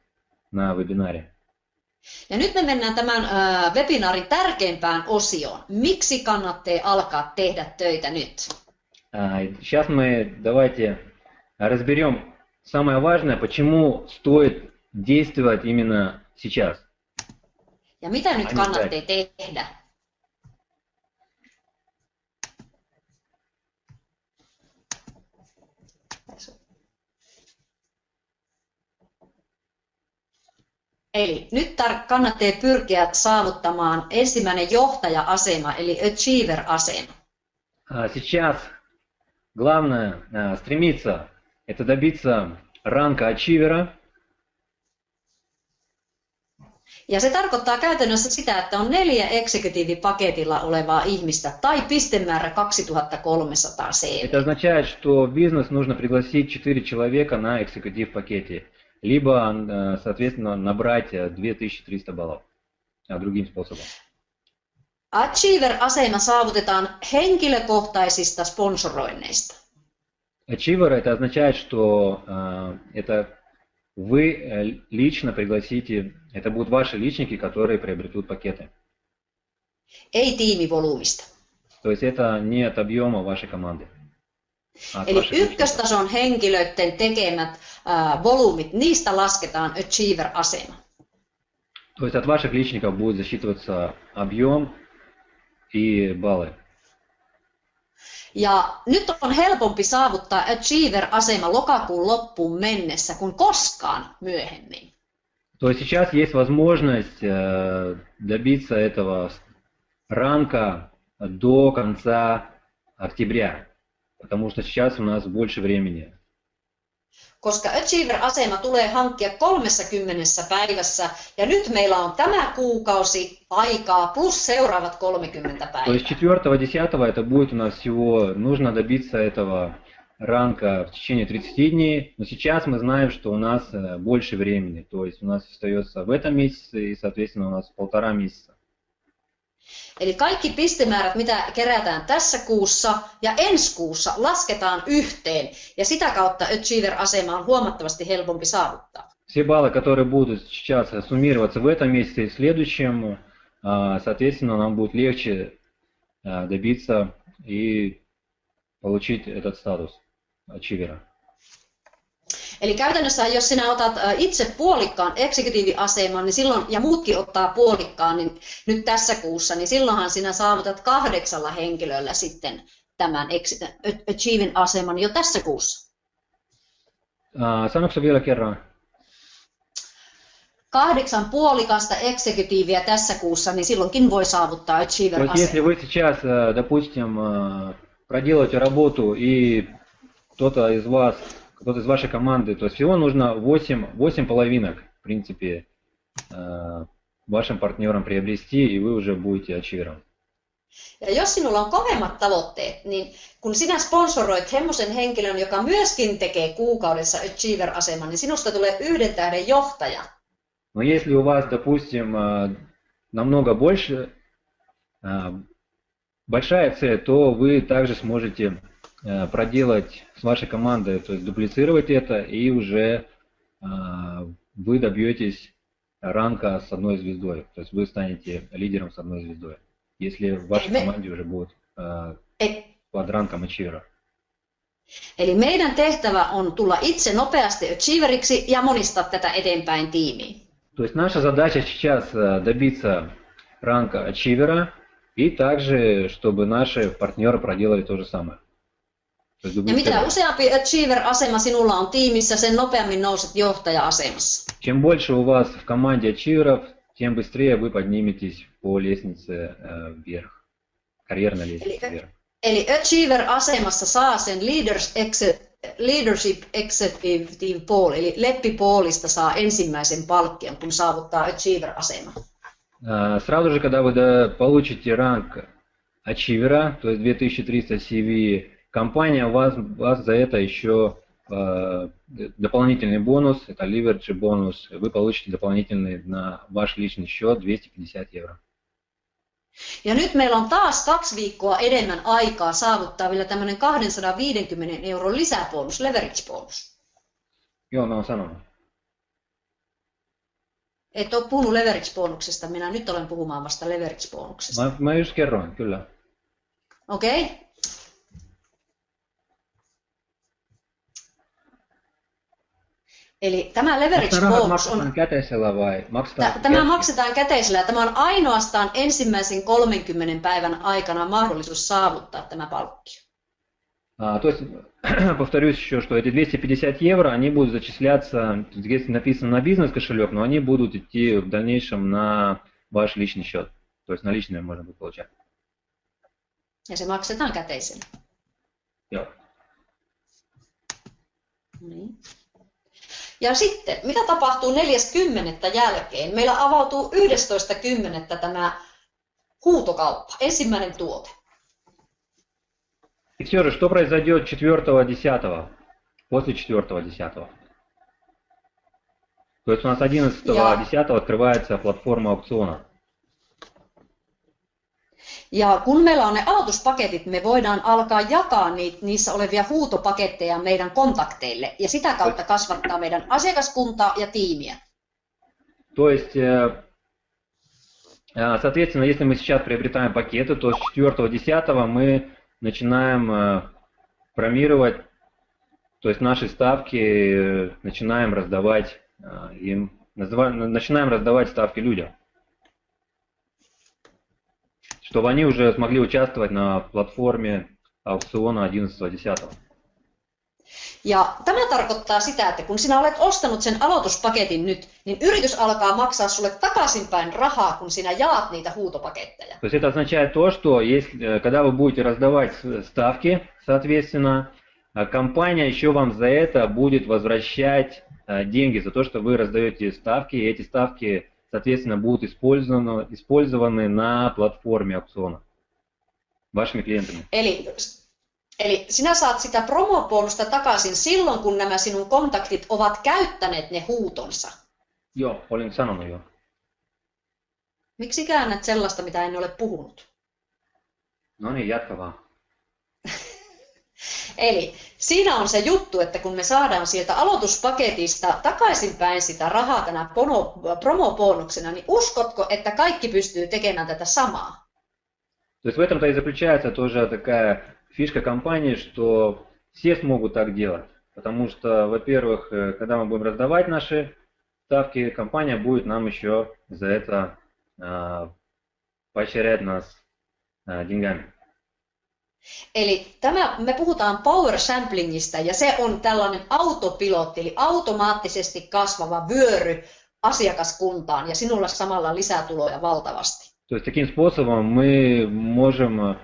на вебинаре. Ja nyt me mennään tämän webinaarin tärkeimpään osioon. Miksi kannattaa alkaa tehdä töitä nyt? Сейчас мы давайте разберем самое важное, почему стоит действовать именно сейчас. Ja mitä nyt kannattaa tehdä? Eli nyt kannattaa pyrkiä saavuttamaan ensimmäinen johtaja-asema, eli achiever-asema. Сейчас главное стремиться это добиться ранга ачивера. Ja se tarkoittaa käytännössä sitä, että on 4 executive-paketilla olevaa ihmistä tai pistemäärä 2300 CV. Это означает, что в бизнес нужно пригласить 4 человека на экзекутив-пакете. Либо, соответственно, набрать 2300 баллов другим способом. Achiever-asema saavutetaan henkilökohtaisista sponsoroinneista. Achiever это означает, что это вы лично пригласите, это будут ваши личники, которые приобретут пакеты. Ei tiimivolyymista. То есть это не от объема вашей команды. Eli ykköstason henkilöiden tekemät volyymit, niistä lasketaan achiever-asema. То есть от ваших личников будет засчитываться объем и баллы. Ja nyt on helpompi saavuttaa achiever-asema lokakuun loppuun mennessä kuin koskaan myöhemmin. То есть сейчас есть возможность добиться этого ранга до конца октября, потому что сейчас у нас больше времени. Koska achiever-asema tulee hankkia 30 päivässä ja nyt meillä on tämä kuukausi aikaa plus seuraavat 30 päivää. То есть 4.10 это будет у нас всего, нужно добиться этого ранга в течение 30 дней, но сейчас мы знаем, что у нас больше времени, то есть у нас остается в этом месяце и, соответственно, у нас 1,5 месяца. Eli kaikki pistemäärät, mitä kerätään tässä kuussa ja ensi kuussa, lasketaan yhteen ja sitä kautta achiever-asema on huomattavasti helpompi saavuttaa. все баллы, которые будут сейчас суммироваться в этом месяце и в следующем, соответственно, нам будет легче добиться и получить этот статус ачивера. Eli käytännössä, jos sinä otat itse puolikkaan executive-aseman niin silloin, ja muutkin ottaa puolikkaan niin nyt tässä kuussa, niin silloinhan sinä saavutat 8 henkilöllä sitten tämän Achievin-aseman jo tässä kuussa. Sanoiko vielä kerran? 8 puolikasta executiveä tässä kuussa, niin silloinkin voi saavuttaa Achiever-aseman. Если вы сейчас, допустим, проделаете работу и кто-то из вашей команды, то есть всего нужно 8 половинок, в принципе, вашим партнерам приобрести, и вы уже будете ачивером. Ja jos sinulla on kovemmat tavoitteet, niin kun sinä sponsoroit semmoisen henkilön, joka myöskin tekee kuukaudessa Achiever-aseman, niin sinusta tulee 1 tähden johtaja. Но если у вас, допустим, намного больше, большая цель, то вы также сможете проделать с вашей командой, то есть дуплицировать это, и уже вы добьетесь ранга с 1 звездой. То есть вы станете лидером с 1 звездой, если в вашей команде уже будет под ранком ачивера. Eli meidän tehtävä on tulla itse nopeasti achieveriksi ja monistaa tätä eteenpäin tiimiin. То есть наша задача сейчас добиться ранга ачивера и также, чтобы наши партнеры проделали то же самое. Ja mitä useampi achiever-asema sinulla on tiimissä, sen nopeammin nouset johtaja-asemassa. Чем больше у вас в команде ачиверов, тем быстрее вы подниметесь по лестнице вверх, карьерной лестнице вверх. Eli achiever-asemassa saa sen leadership executive pool, eli leppipoolista saa ensimmäisen palkkion, kun saavuttaa achiever-aseman. Сразу же, когда вы получите ранг ачивера, то есть 2300 CV, компания вас за это еще дополнительный бонус, это leverage бонус, вы получите дополнительный на ваш личный счет 250 евро. Ja nyt meillä on taas 2 viikkoa enemmän aikaa saavuttaa vielä tämmöinen 250 € lisäbonus, leverage-bonus. Joo, mä oon sanonut. Et ole puhunut leverage-bonuksesta, minä nyt olen puhumaan vasta leverage-bonuksesta. Mä just kerroin, kyllä. Okei. Okay. Eli tämä leverage-bonus on... käteisellä vai maksetaan? Tämä maksetaan käteisellä. Tämä on ainoastaan ensimmäisen 30 päivän aikana mahdollisuus saavuttaa tämä palkkio. То есть, повторюсь еще, что эти 250 евро, они будут зачисляться, здесь написано на бизнес-кошелек, но они будут идти в дальнейшем на ваш личный счет. То есть наличные можно будет получать. Ja se maksetaan käteisellä. Joo. Niin. Ja sitten, mitä tapahtuu 4.10. jälkeen? Meillä avautuu 11.10. tämä huutokauppa, ensimmäinen tuote. И все же, что произойдет 4.10, после 4.10? То есть у нас 11.10 открывается платформа аукциона. Ja kun meillä on ne aloituspaketit, me voidaan alkaa jakaa niissä olevia huutopaketteja meidän kontakteille ja sitä kautta kasvattaa meidän asiakaskuntaa ja tiimiä. То есть, соответственно, если мы сейчас приобретаем пакеты, то с 4.10 мы начинаем промировать, то есть наши ставки начинаем раздавать им, начинаем раздавать ставки людям, чтобы они уже смогли участвовать на платформе аукциона 11.10. Ja tämä tarkoittaa sitä, että kun sinä olet ostanut sen aloituspaketin nyt, niin yritys alkaa maksaa sulle takaisinpäin rahaa, kun sinä jaat niitä huutopaketteja. То есть это означает то, что когда вы будете раздавать ставки, соответственно, компания еще вам за это будет возвращать деньги, за то, что вы раздаете ставки, и эти ставки, соответственно, будут использованы на платформе аукциона вашими клиентами. Eli sinä saat sitä promobonusta takaisin silloin, kun nämä sinun kontaktit ovat käyttäneet ne huutonsa. Joo, olin sanonut jo. Miksi käännät sellaista, mitä en ole puhunut? No niin, jatka vaan. Eli siinä on se juttu, että kun me saadaan sieltä aloituspaketista takaisinpäin sitä rahaa tänä promobonuksena, niin uskotko, että kaikki pystyy tekemään tätä samaa? То есть в этом-то и заключается тоже такая фишка компании, что все смогут так делать. Потому что, во-первых, когда мы будем раздавать наши ставки, компания будет нам еще за это поощрять нас деньгами. Eli me puhutaan power samplingista ja se on tällainen autopilotti, eli automaattisesti kasvava vyöry asiakaskuntaan ja sinulla samalla lisätuloja valtavasti. То есть таким способом мы можем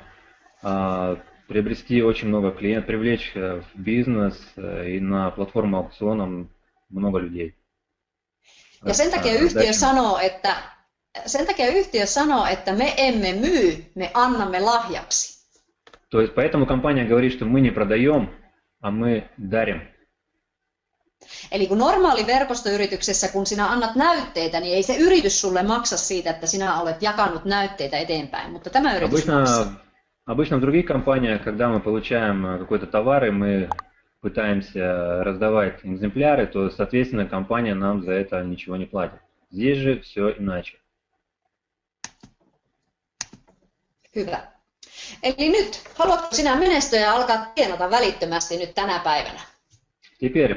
приобрести очень много клиентов, привлечь в бизнес и на платформу аукционов много людей. Ja sen takia yhtiö sanoo, että me emme myy, me annamme lahjaksi. То есть поэтому компания говорит, что мы не продаем, а мы дарим. Eli kun normaali verkostoyrityksessä, kun sinä annat näytteitä, niin ei se yritys sulle maksa siitä, että sinä olet jakanut näytteitä eteenpäin, mutta tämä yritys maksaa. Обычно в других компаниях, когда мы получаем какой-то товар и мы пытаемся раздавать экземпляры, то, соответственно, компания нам за это ничего не платит. Здесь же все иначе. Hyvä. Eli nyt, haluatko sinä menestyä ja alkaa tienata välittömästi nyt tänä päivänä? Теперь,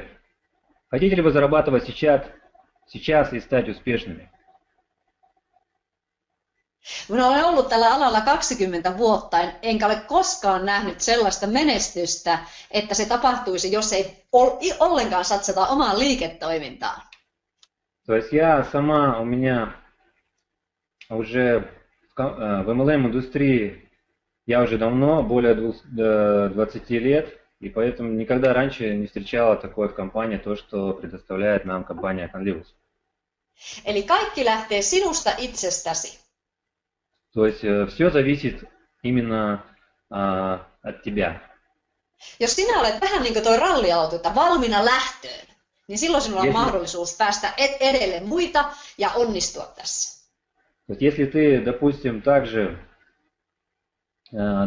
хотите ли вы зарабатывать сейчас и стать успешными? Minä olen ollut tällä alalla 20 vuotta, enkä ole koskaan nähnyt sellaista menestystä, että se tapahtuisi, jos ei ollenkaan satsata omaan liiketoimintaan. То есть я сама, у меня уже в MLM-индустрии я уже давно, более 20 лет, и поэтому никогда раньше не встречала такое в компании, то, что предоставляет нам компания Conlivus. Eli kaikki lähtee sinusta itsestäsi. То есть все зависит именно от тебя. Jos sinä olet vähän niin kuin tuo ralliauto, että valmiina lähtöön, niin silloin sinulla on mahdollisuus päästä edelle muita ja onnistua tässä. Вот если ты, допустим, также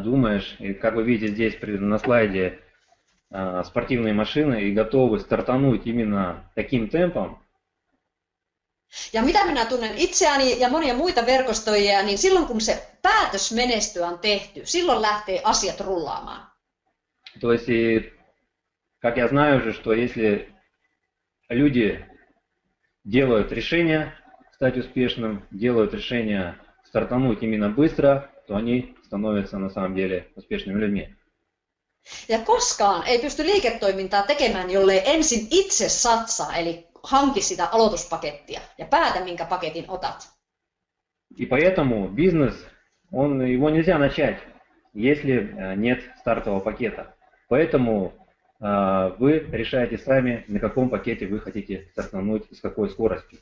думаешь, и как вы видите здесь на слайде, спортивные машины и готовы стартануть именно таким темпом. Ja mitä minä tunnen itseäni ja monia muita verkostoijia, niin silloin kun se päätös menestyä on tehty, silloin lähtee asiat rullaamaan. То есть, как я знаю уже, что если люди делают решение стать uspешным, делают решение стартануть именно быстро, то они становятся на самом деле успешными людьми. Ja koskaan ei pysty liiketoimintaa tekemään, jollei ensin itse satsaa, eli hanki sitä aloituspakettia ja päätä, minkä paketin otat. И поэтому бизнес, его нельзя начать, если нет стартового пакета. Поэтому вы решаете сами, на каком пакете вы хотите стартануть и с какой скоростью.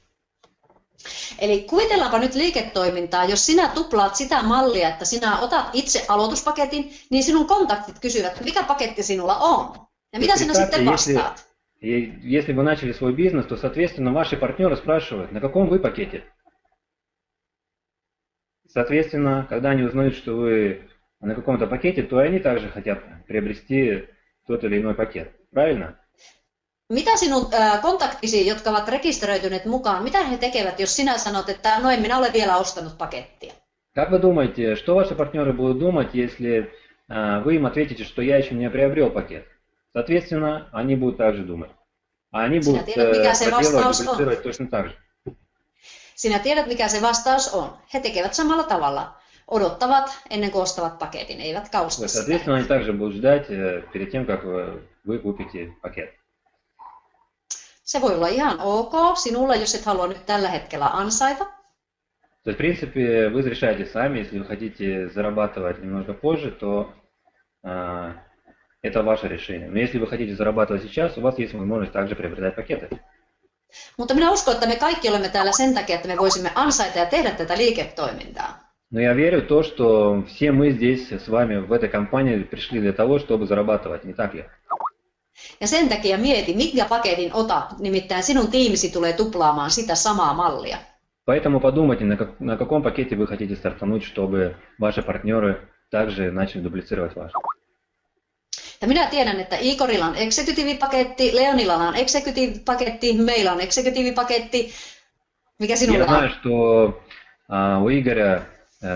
Eli kuvitellaanpa nyt liiketoimintaa, jos sinä tuplaat sitä mallia, että sinä otat itse aloituspaketin, niin sinun kontaktit kysyvät, mikä paketti sinulla on ja mitä sinä sitten vastaat. Если вы начали свой бизнес, то, соответственно, ваши партнеры спрашивают, на каком вы пакете. Соответственно, когда они узнают, что вы на каком-то пакете, то они также хотят приобрести тот или иной пакет. Правильно? Mitä sinun kontaktisi, jotka ovat rekisteröityneet mukaan, mitä he tekevät, jos sinä sanot, että no en minä ole vielä ostanut pakettia? Как вы думаете, что ваши партнеры будут думать, если вы им ответите, что я еще не приобрел пакет? Соответственно, они будут также думать. А они будут проделывать точно так же. Sinä tiedät, mikä se vastaus on. He tekevät samalla tavalla. Odottavat ennen kuin ostavat paketin, eivätkä osta sitä. Соответственно, они также будут ждать перед тем, как вы купите пакет. Se voi olla ihan ok sinulla, jos et halua nyt tällä hetkellä ansaita. То есть, в принципе, вы решаете сами, если вы хотите зарабатывать немного позже, то это ваше решение. Но если вы хотите зарабатывать сейчас, у вас есть возможность также приобретать пакеты. Mutta minä uskon, että me kaikki olemme täällä sen takia, että me voisimme ansaita ja tehdä tätä liiketoimintaa. Но я верю в то, что все мы здесь с вами в этой компании пришли для того, чтобы зарабатывать, не так ли? Ja sen takia mieti, minkä paketin otat, nimittäin sinun tiimisi tulee tuplaamaan sitä samaa mallia. Поэтому подумайте, на каком пакете вы хотите стартануть, чтобы ваши партнеры также начали дублицировать ваш. Ja minä tiedän, että Igorilla on executive-paketti, Leonilla on executive-paketti, meillä on executive-paketti. Mikä sinulla Я знаю, что у Игоря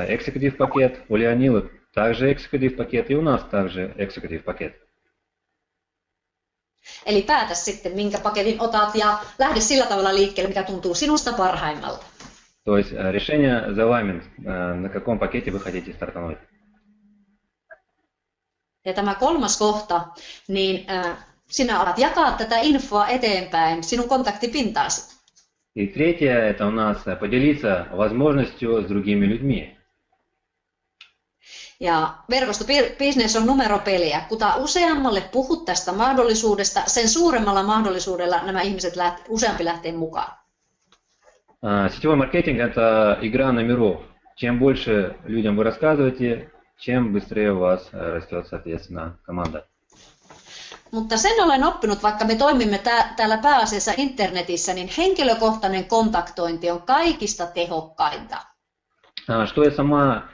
executive пакет, у Леонилы также executive пакет, и у нас также executive пакет. Eli päätä sitten, minkä paketin otat ja lähde sillä tavalla liikkeelle, mikä tuntuu sinusta parhaimmalta. То есть решение за вами, на каком пакете вы хотите стартануть. Ja tämä kolmas kohta, niin sinä alat jakaa tätä infoa eteenpäin sinun kontaktipintaasi. И третье, это у нас поделиться возможностью с другими людьми. Ja verkostobisnes on numeropeliä. Kuta useammalle puhut tästä mahdollisuudesta, sen suuremmalla mahdollisuudella nämä ihmiset useampi lähtee mukaan. Сетевой маркетинг – это игра номеров. Чем больше людям вы рассказываете, чем быстрее у вас растет, соответственно, команда. Mutta sen olen oppinut, vaikka me toimimme täällä pääasiassa internetissä, niin henkilökohtainen kontaktointi on kaikista tehokkainta. Что я сама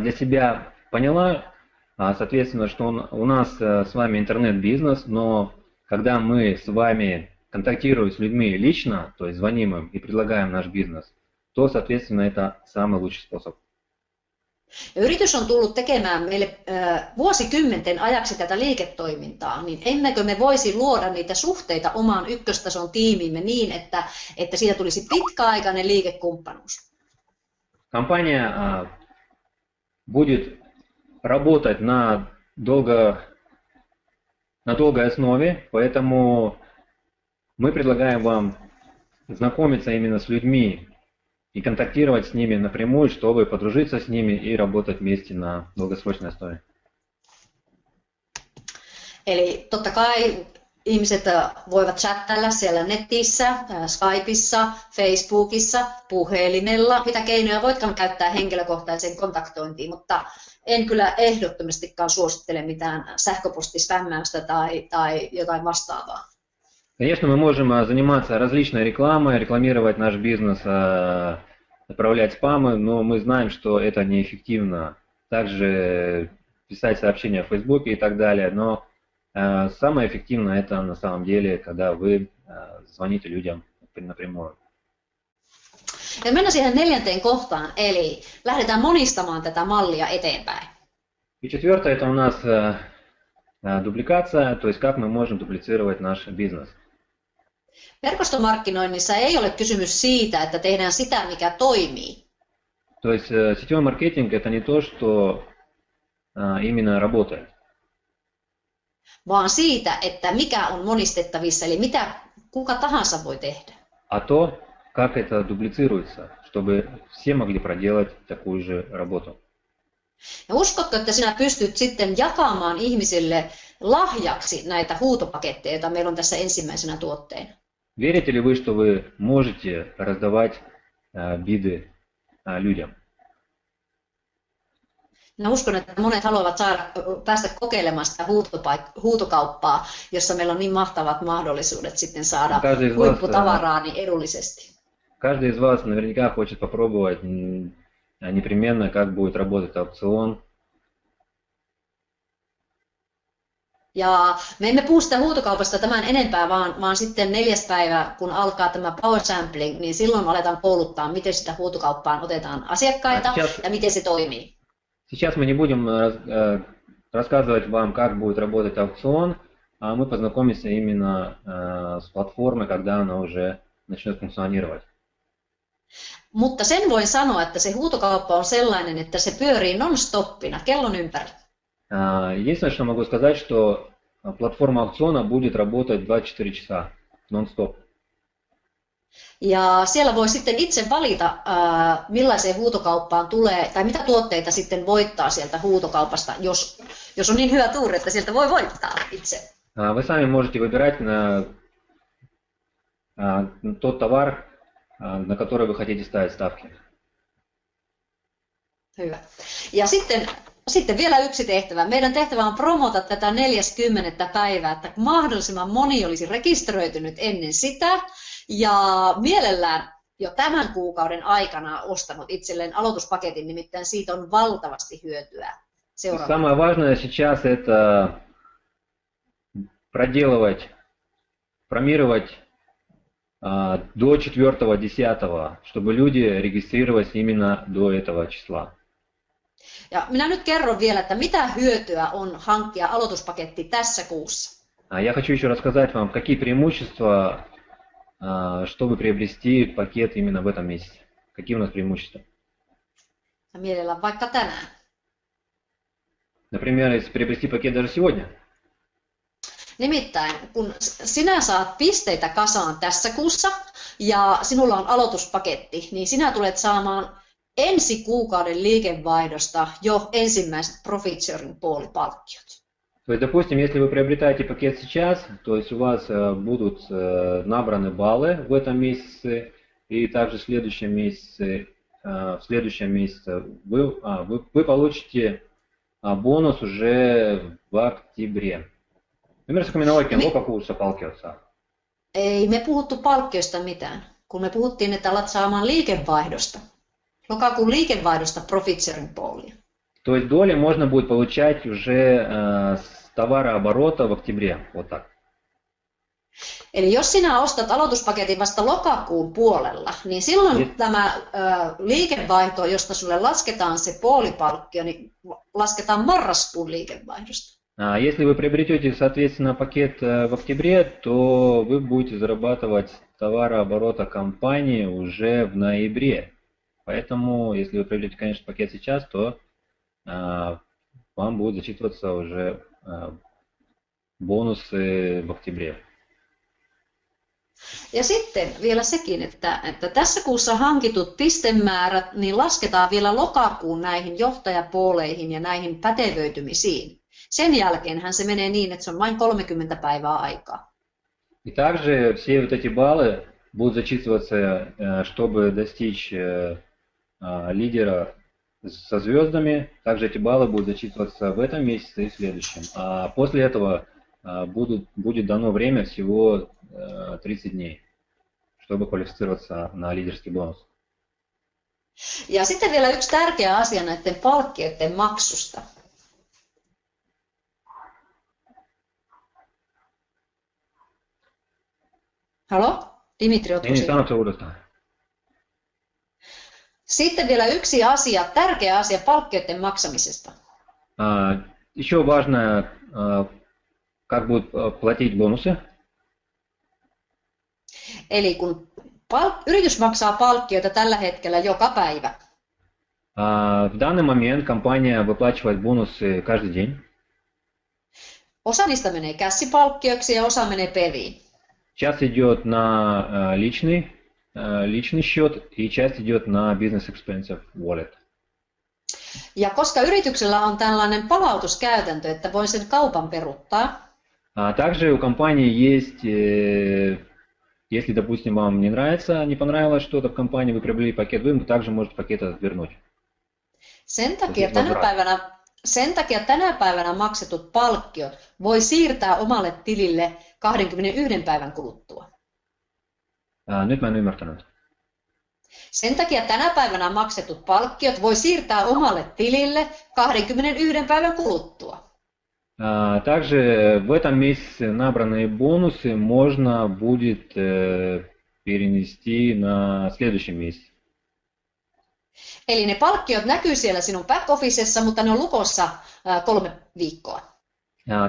для себя поняла, соответственно, что у нас с вами интернет-бизнес, но когда мы с вами контактируем с людьми лично, то есть звоним им и предлагаем наш бизнес, то, соответственно, это самый lучший способ. Yritys on tullut tekemään meille vuosikymmenten ajaksi tätä liiketoimintaa, niin emmekö me voisi luoda niitä suhteita omaan ykköstason tiimiimme niin, että siitä tulisi pitkäaikainen liikekumppanuus? Компания будет работать на долгой основе, поэтому мы предлагаем вам знакомиться именно с людьми и контактировать с ними напрямую, чтобы подружиться с ними и работать вместе на долгосрочной основе. Eli totta kai ihmiset voivat chattailla siellä netissä, Skypeissa, Facebookissa, puhelimella, mitä keinoja voitkaan käyttää henkilökohtaiseen kontaktointiin, mutta en kyllä ehdottomastikaan suosittele mitään sähköpostispämmäystä tai jotain vastaavaa. Конечно, мы можем заниматься различной рекламой, рекламировать наш бизнес, отправлять спамы, но мы знаем, что это неэффективно. Также писать сообщения в Фейсбуке и так далее, но самое эффективное это на самом деле, когда вы звоните людям напрямую. Ja mennään siihen neljänteen kohtaan, eli lähdetään monistamaan tätä mallia eteenpäin. И четвертое это у нас дубликация, то есть как мы можем дуплицировать наш бизнес. Verkostomarkkinoinnissa ei ole kysymys siitä, että tehdään sitä, mikä toimii. То есть сетевой маркетинг это не то, что именно работает. Vaan siitä, että mikä on monistettavissa, eli mitä kuka tahansa voi tehdä. А то, как это дублицируется, чтобы все могли проделать такую же работу. Ja uskotko, että sinä pystyt sitten jakamaan ihmisille lahjaksi näitä huutopaketteja, joita meillä on tässä ensimmäisenä tuotteena? Верите ли вы, что вы можете раздавать биды людям? Minä uskon, että monet haluavat päästä kokeilemaan sitä huutokauppaa, jossa meillä on niin mahtavat mahdollisuudet sitten saada huipputavaraa niin edullisesti. Каждый из вас наверняка хочет попробовать непременно, как будет работать аукцион. Ja me emme puhu sitä huutokaupasta tämän enempää, vaan sitten 4. päivä, kun alkaa tämä power sampling, niin silloin aletaan kouluttaa, miten sitä huutokauppaan otetaan asiakkaita ja miten se toimii. Сейчас мы не будем рассказывать вам, как будет работать аукцион, а мы познакомимся именно с платформой, когда она уже начнет функционировать. Mutta sen voin sanoa, että se huutokauppa on sellainen, että se pyörii non-stoppina, kellon ympäri. Единственное, что могу сказать, что платформа аукциона будет работать 24 часа, non-stop. Ja siellä voi sitten itse valita, millaiseen huutokauppaan tulee, tai mitä tuotteita sitten voittaa sieltä huutokaupasta, jos on niin hyvä tuuri, että sieltä voi voittaa itse. Вы сами можете выбирать тот tовар, на который вы хотите ставить ставки. Hyvä. Ja sitten vielä yksi tehtävä. Meidän tehtävä on promota tätä 40. päivää, että mahdollisimman moni olisi rekisteröitynyt ennen sitä ja mielellään jo tämän kuukauden aikana ostanut itselleen aloituspaketin, nimittäin siitä on valtavasti hyötyä. Самое важное сейчас это промировать до 4.10, чтобы люди регистрировались именно до этого числа. Ja minä nyt kerron vielä, että mitä hyötyä on hankkia aloituspaketti tässä kuussa. Я хочу еще рассказать вам, какие преимущества, чтобы приобрести пакет именно в этом месяце. Какие у нас преимущества? Ja mielellään vaikka tänään. Например, если приобрести пакет даже сегодня. Nimittäin, kun sinä saat pisteitä kasaan tässä kuussa ja sinulla on aloituspaketti, niin sinä tulet saamaan ensi kuukauden liikevaihdosta jo ensimmäiset profit sharing poolipalkkiot. То есть, допустим, если вы приобретаете пакет сейчас, то есть у вас будут набраны баллы в этом месяце, и также в следующем месяце, вы получите бонус уже в октябре. Ymmärrätkö minä oikein, lokakuussa palkkiot saa? Ei me puhuttu palkkiosta mitään, kun me puhuttiin, että alat saamaan liikevaihdosta. Lokakuun liikevaihdosta profit sharing poolia. То есть доли можно будет получать уже с товарооборота в октябре. Вот так. Eli jos sinä ostat aloituspaketin vasta lokakuun puolella, niin silloin tämä liikevaihto, josta sulle lasketaan se poolipalkkio, niin lasketaan marraskuun liikevaihdosta. Если вы приобретете, соответственно, пакет в октябре, то вы будете зарабатывать товарооборота компании уже в ноябре. Поэтому, если вы приобретете, конечно, пакет сейчас, то вам будут зачитываться уже бонусы в октябре. Ja sitten vielä sekin, että tässä kuussa hankitut pistemäärät niin lasketaan vielä lokakuun näihin johtajapooleihin ja näihin pätevöitymisiin. Sen jälkeenhän se menee niin, että se on vain 30 päivää aikaa. И также все вот эти баллы будут зачитываться, чтобы достичь лидера со звездами. Также эти баллы будут зачитываться в этом месяце и в следующем. А после этого будет дано время всего 30 дней, чтобы квалифицироваться на лидерский бонус. Ja sitten vielä yksi tärkeä asia näiden palkkioiden maksusta. Halo? Dimitri, ootko Niin, sanotko uudestaan? Sitten vielä yksi asia, tärkeä asia palkkioiden maksamisesta. Еще важно, как будут платить бонусы. Eli kun yritys maksaa palkkioita tällä hetkellä joka päivä. В данный момент компания выплачивает бонусы каждый день. Osa niistä menee kässipalkkioiksi ja osa menee peliin. Часть идет на личный счет и часть идет на business expense wallet. Ja koska yrityksellä on tällainen palautuskäytäntö, että voi sen kaupan peruuttaa. Также у компании есть, если, допустим, вам не понравилось что-то в компании, вы приобрели пакет, вы также можете пакет этот вернуть. Sen takia tänä päivänä maksetut palkkiot voi siirtää omalle tilille 21 päivän kuluttua. Nyt mä en ymmärtänyt. Sen takia tänä päivänä maksetut palkkiot voi siirtää omalle tilille 21 päivän kuluttua. Также в этом месяце набранные бонусы можно будет перенести на следующий месяц. Eli ne palkkiot näkyy siellä sinun back-officessa, mutta ne on lukossa 3 viikkoa.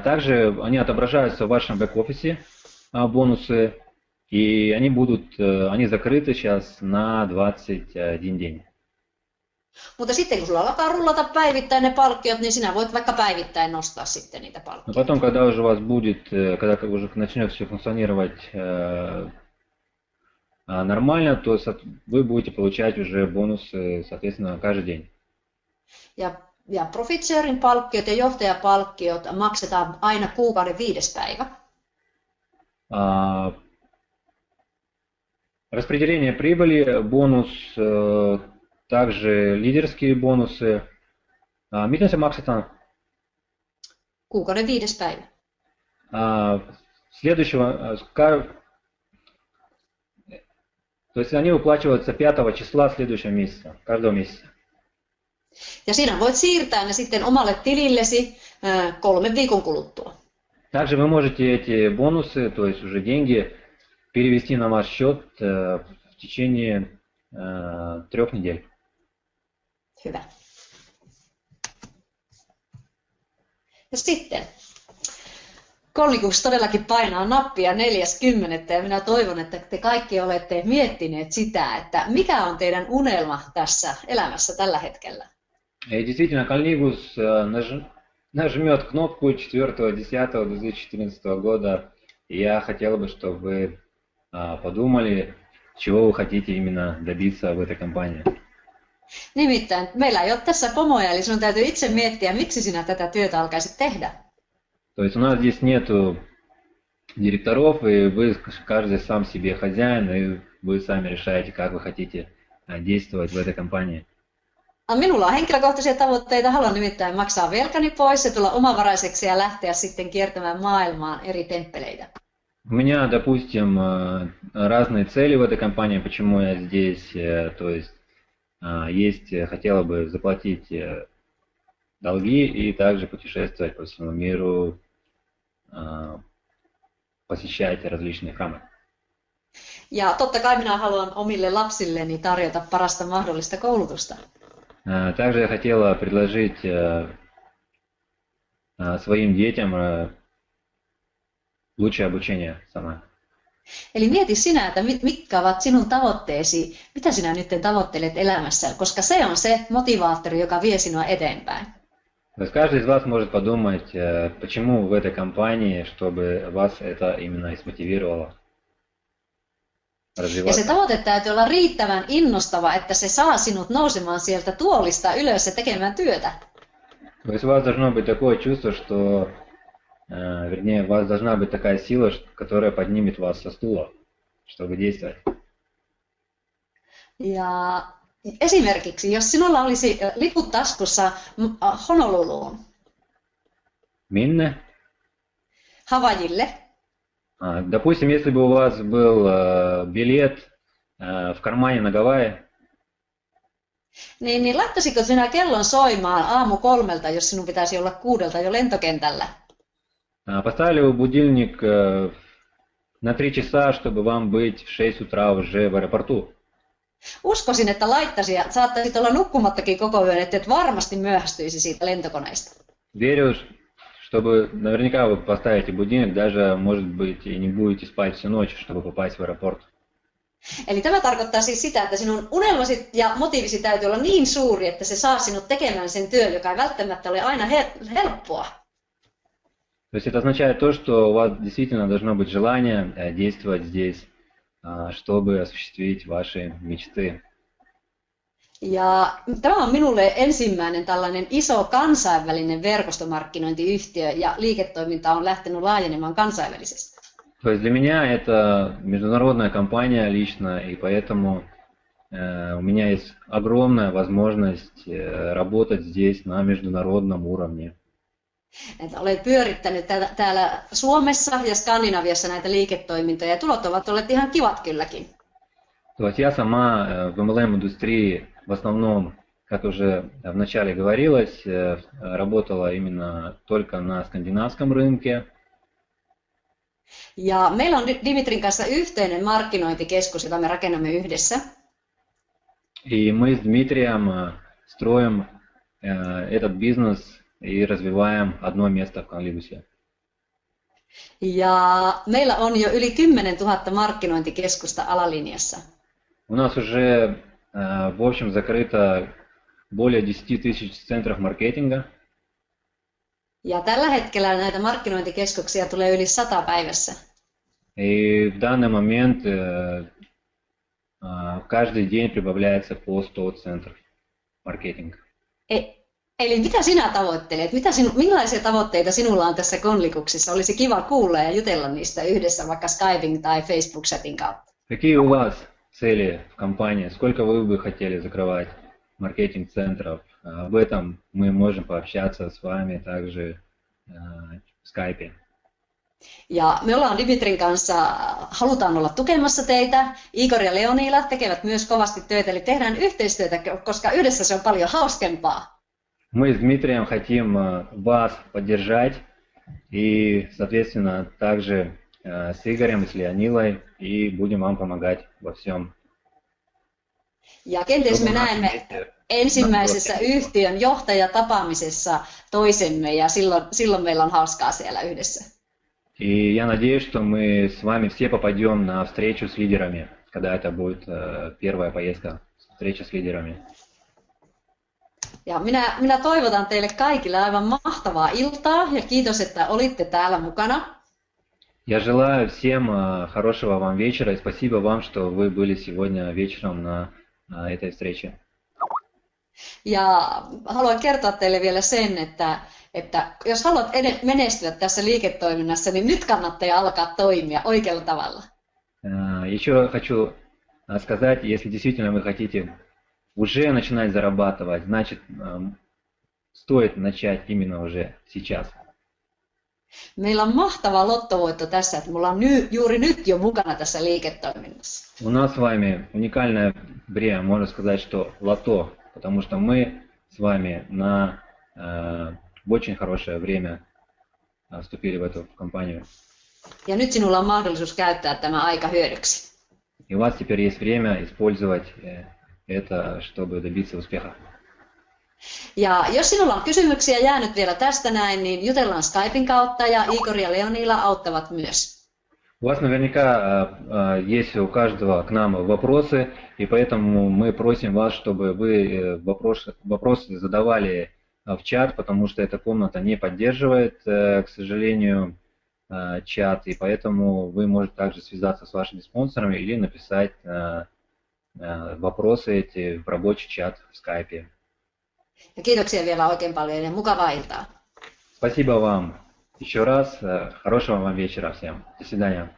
Также они отображаются в вашем бэк-офисе, бонусы, и они закрыты сейчас на 21 день. Mutta sitten kun sulla alkaa rullata päivittäin ne palkkiot, niin sinä voit vaikka päivittäin nostaa sitten niitä palkkioita. Но потом, когда уже у вас когда уже начнет все функционировать нормально, то вы будете получать уже бонусы, соответственно, каждый день. Ja profit sharing palkkiot ja johtajapalkkiot maksetaan aina kuukauden 5. päivä. Распределение прибыли, бонус, также лидерские бонусы. Miten se maksetaan? Kuukauden 5. päivä. То есть они выплачиваются 5 числа следующего месяца, каждого месяца. Ja sinä voit siirtää ne sitten omalle tilillesi 3 viikon kuluttua. Также вы можете эти бонусы, то есть уже деньги, перевести на ваш счет в течение 3 недель. Hyvä. Ja sitten Kollikus todellakin painaa nappia 4.10. ja minä toivon, että te kaikki olette miettineet sitä, että mikä on teidän unelma tässä elämässä tällä hetkellä. И действительно, Коллигус нажмет кнопку 4.10.2014 года. И я хотел бы, чтобы вы подумали, чего вы хотите именно добиться в этой компании. Nimittäin meillä ei ole tässä pomoja, eli sinun täytyy itse miettiä, miksi sinä tätä työtä alkaisit tehdä. То есть у нас здесь нету директоров, и вы каждый сам себе хозяин, и вы сами решаете, как вы хотите действовать в этой компании. Minulla on henkilökohtaisia tavoitteita, haluan nimittäin maksaa velkani pois ja tulla omavaraiseksi ja lähteä sitten kiertämään maailmaan eri temppeleitä. У меня, допустим, разные цели в этой компании, почему я здесь, то есть хотела бы заплатить долги и также путешествовать по всему миру, посещать различные храмы. Ja totta kai minä haluan omille lapsilleni tarjota parasta mahdollista koulutusta. Также я хотела предложить своим детям лучшее обучение сама. Eli mieti sinä, että mitkä ovat sinun tavoitteesi, mitä sinä nyt tavoittelet elämässä, koska se on se motivaattori, joka vie sinua eteenpäin. То есть каждый из вас может подумать, почему в этой компании, чтобы вас это именно и смотивировало Ja развиваться. se tavoite täytyy olla riittävän innostava, että se saa sinut nousemaan sieltä tuolista ylös ja tekemään työtä. То есть у вас должно быть такое чувство, что, вернее, у вас должна быть такая сила, которая поднимет вас со стула, чтобы действовать. Ja esimerkiksi, jos sinulla olisi liput taskussa Honoluluun, Минне. Havajille, Допустим, если бы у вас был билет в кармане на Гавайи, niin laittaisitko sinä kellon soimaan aamu 3, jos sinun pitäisi olla 6 jo lentokentällä? поставили бы будильник на 3 часа, чтобы вам быть в 6 утра уже в аэропорту. Uskoisin, että laittaisin ja saattaisit olla nukkumattakin koko yön, että et varmasti myöhästyisi siitä lentokoneesta. Верю, чтобы наверняка вы поставите будильник, даже, может быть, и не будете спать всю ночь, чтобы попасть в аэропорт. Eli tämä tarkoittaa siis sitä, että sinun unelmasi ja motiivisi täytyy olla niin suuri, että se saa sinut tekemään sen työn, joka ei välttämättä ole aina helppoa. То есть это означает то, что у вас действительно должно быть желание действовать здесь, чтобы осуществить ваши мечты. Ja tämä on minulle ensimmäinen tällainen iso kansainvälinen verkostomarkkinointiyhtiö ja liiketoiminta on lähtenyt laajenemaan kansainvälisesti. То есть для меня это международная компания лично, и поэтому у меня есть огромная возможность работать здесь на международном уровне. Että olen pyörittänyt täällä Suomessa ja Skandinaviassa näitä liiketoimintoja ja tulot ovat olleet ihan kivat kylläkin. То есть я сама в MLM-индустрии в основном, как уже вначале говорилось, работала именно только на скандинавском рынке. Ja meillä on Dimitrin kanssa yhteinen markkinointikeskus, jota me rakennamme yhdessä. И мы с Дмитрием строим этот бизнес и развиваем одно место в Коллигусе. Ja meillä on jo yli 10 000 markkinointikeskusta alalinjassa. У нас уже, в общем, закрыто более 10 тысяч центров маркетинга. Ja tällä hetkellä näitä markkinointikeskuksia tulee yli 100 päivässä. И в данный момент каждый день прибавляется по 100 центров маркетинга. Eli mitä sinä tavoittelet? Millaisia tavoitteita sinulla on tässä Konlikuksissa? Olisi kiva kuulla ja jutella niistä yhdessä vaikka Skypein tai Facebook-chatin kautta. Какие у вас цели в компании? Сколько вы бы хотели закрывать маркетинг-центров? Об этом мы можем пообщаться с вами также в Skype. Ja me ollaan Dimitrin kanssa, halutaan olla tukemassa teitä. Igor ja Leonila tekevät myös kovasti töitä, eli tehdään yhteistyötä, koska yhdessä se on paljon hauskempaa. Мы с Дмитрием хотим вас поддержать И, соответственно, также с Игорем и с Леонилой, и будем вам помогать во всем. Ja kenties me näemme ensimmäisessä yhtiön johtajatapaamisessa toisemme ja silloin meillä on hauskaa siellä yhdessä. И я надеюсь, что мы с вами все попадем на встречу с лидерами, когда это будет первая поездка, встреча с лидерами. Ja minä toivotan teille kaikille aivan mahtavaa iltaa ja kiitos, että olitte täällä mukana. Я желаю всем хорошего вам вечера и спасибо вам, что вы были сегодня вечером на этой встрече. Ja haluan kertoa teille vielä sen, että jos haluat menestyä tässä liiketoiminnassa, niin nyt kannattaa alkaa toimia oikealla tavalla. Еще хочу сказать, если действительно вы хотите уже начинать зарабатывать, значит, стоит начать именно уже сейчас. Meillä on mahtava lottovoitto tässä, että me ollaan juuri nyt jo mukana tässä liiketoiminnassa. У нас с вами уникальное время, можно сказать, что лото, потому что мы с вами в очень хорошее время вступили в эту компанию. Ja nyt sinulla on mahdollisuus käyttää tämä aika hyödyksi. И у вас теперь есть время использовать это, чтобы добиться успеха. Ja jos sinulla on kysymyksiä jäänyt vielä tästä näin, niin jutellaan Skypein kautta ja Igor ja Leonila auttavat myös. У вас наверняка есть у каждого к нам вопросы, и поэтому мы просим вас, чтобы вы вопросы задавали в чат, потому что эта комната не поддерживает, к сожалению, чат, и поэтому вы можете также связаться с вашими спонсорами или написать вопросы эти в рабочий чат в скайпе. Ja kiitoksia vielä oikein paljon ja mukavaa iltaa. Спасибо вам еще раз. Хорошего вам вечера всем. До свидания.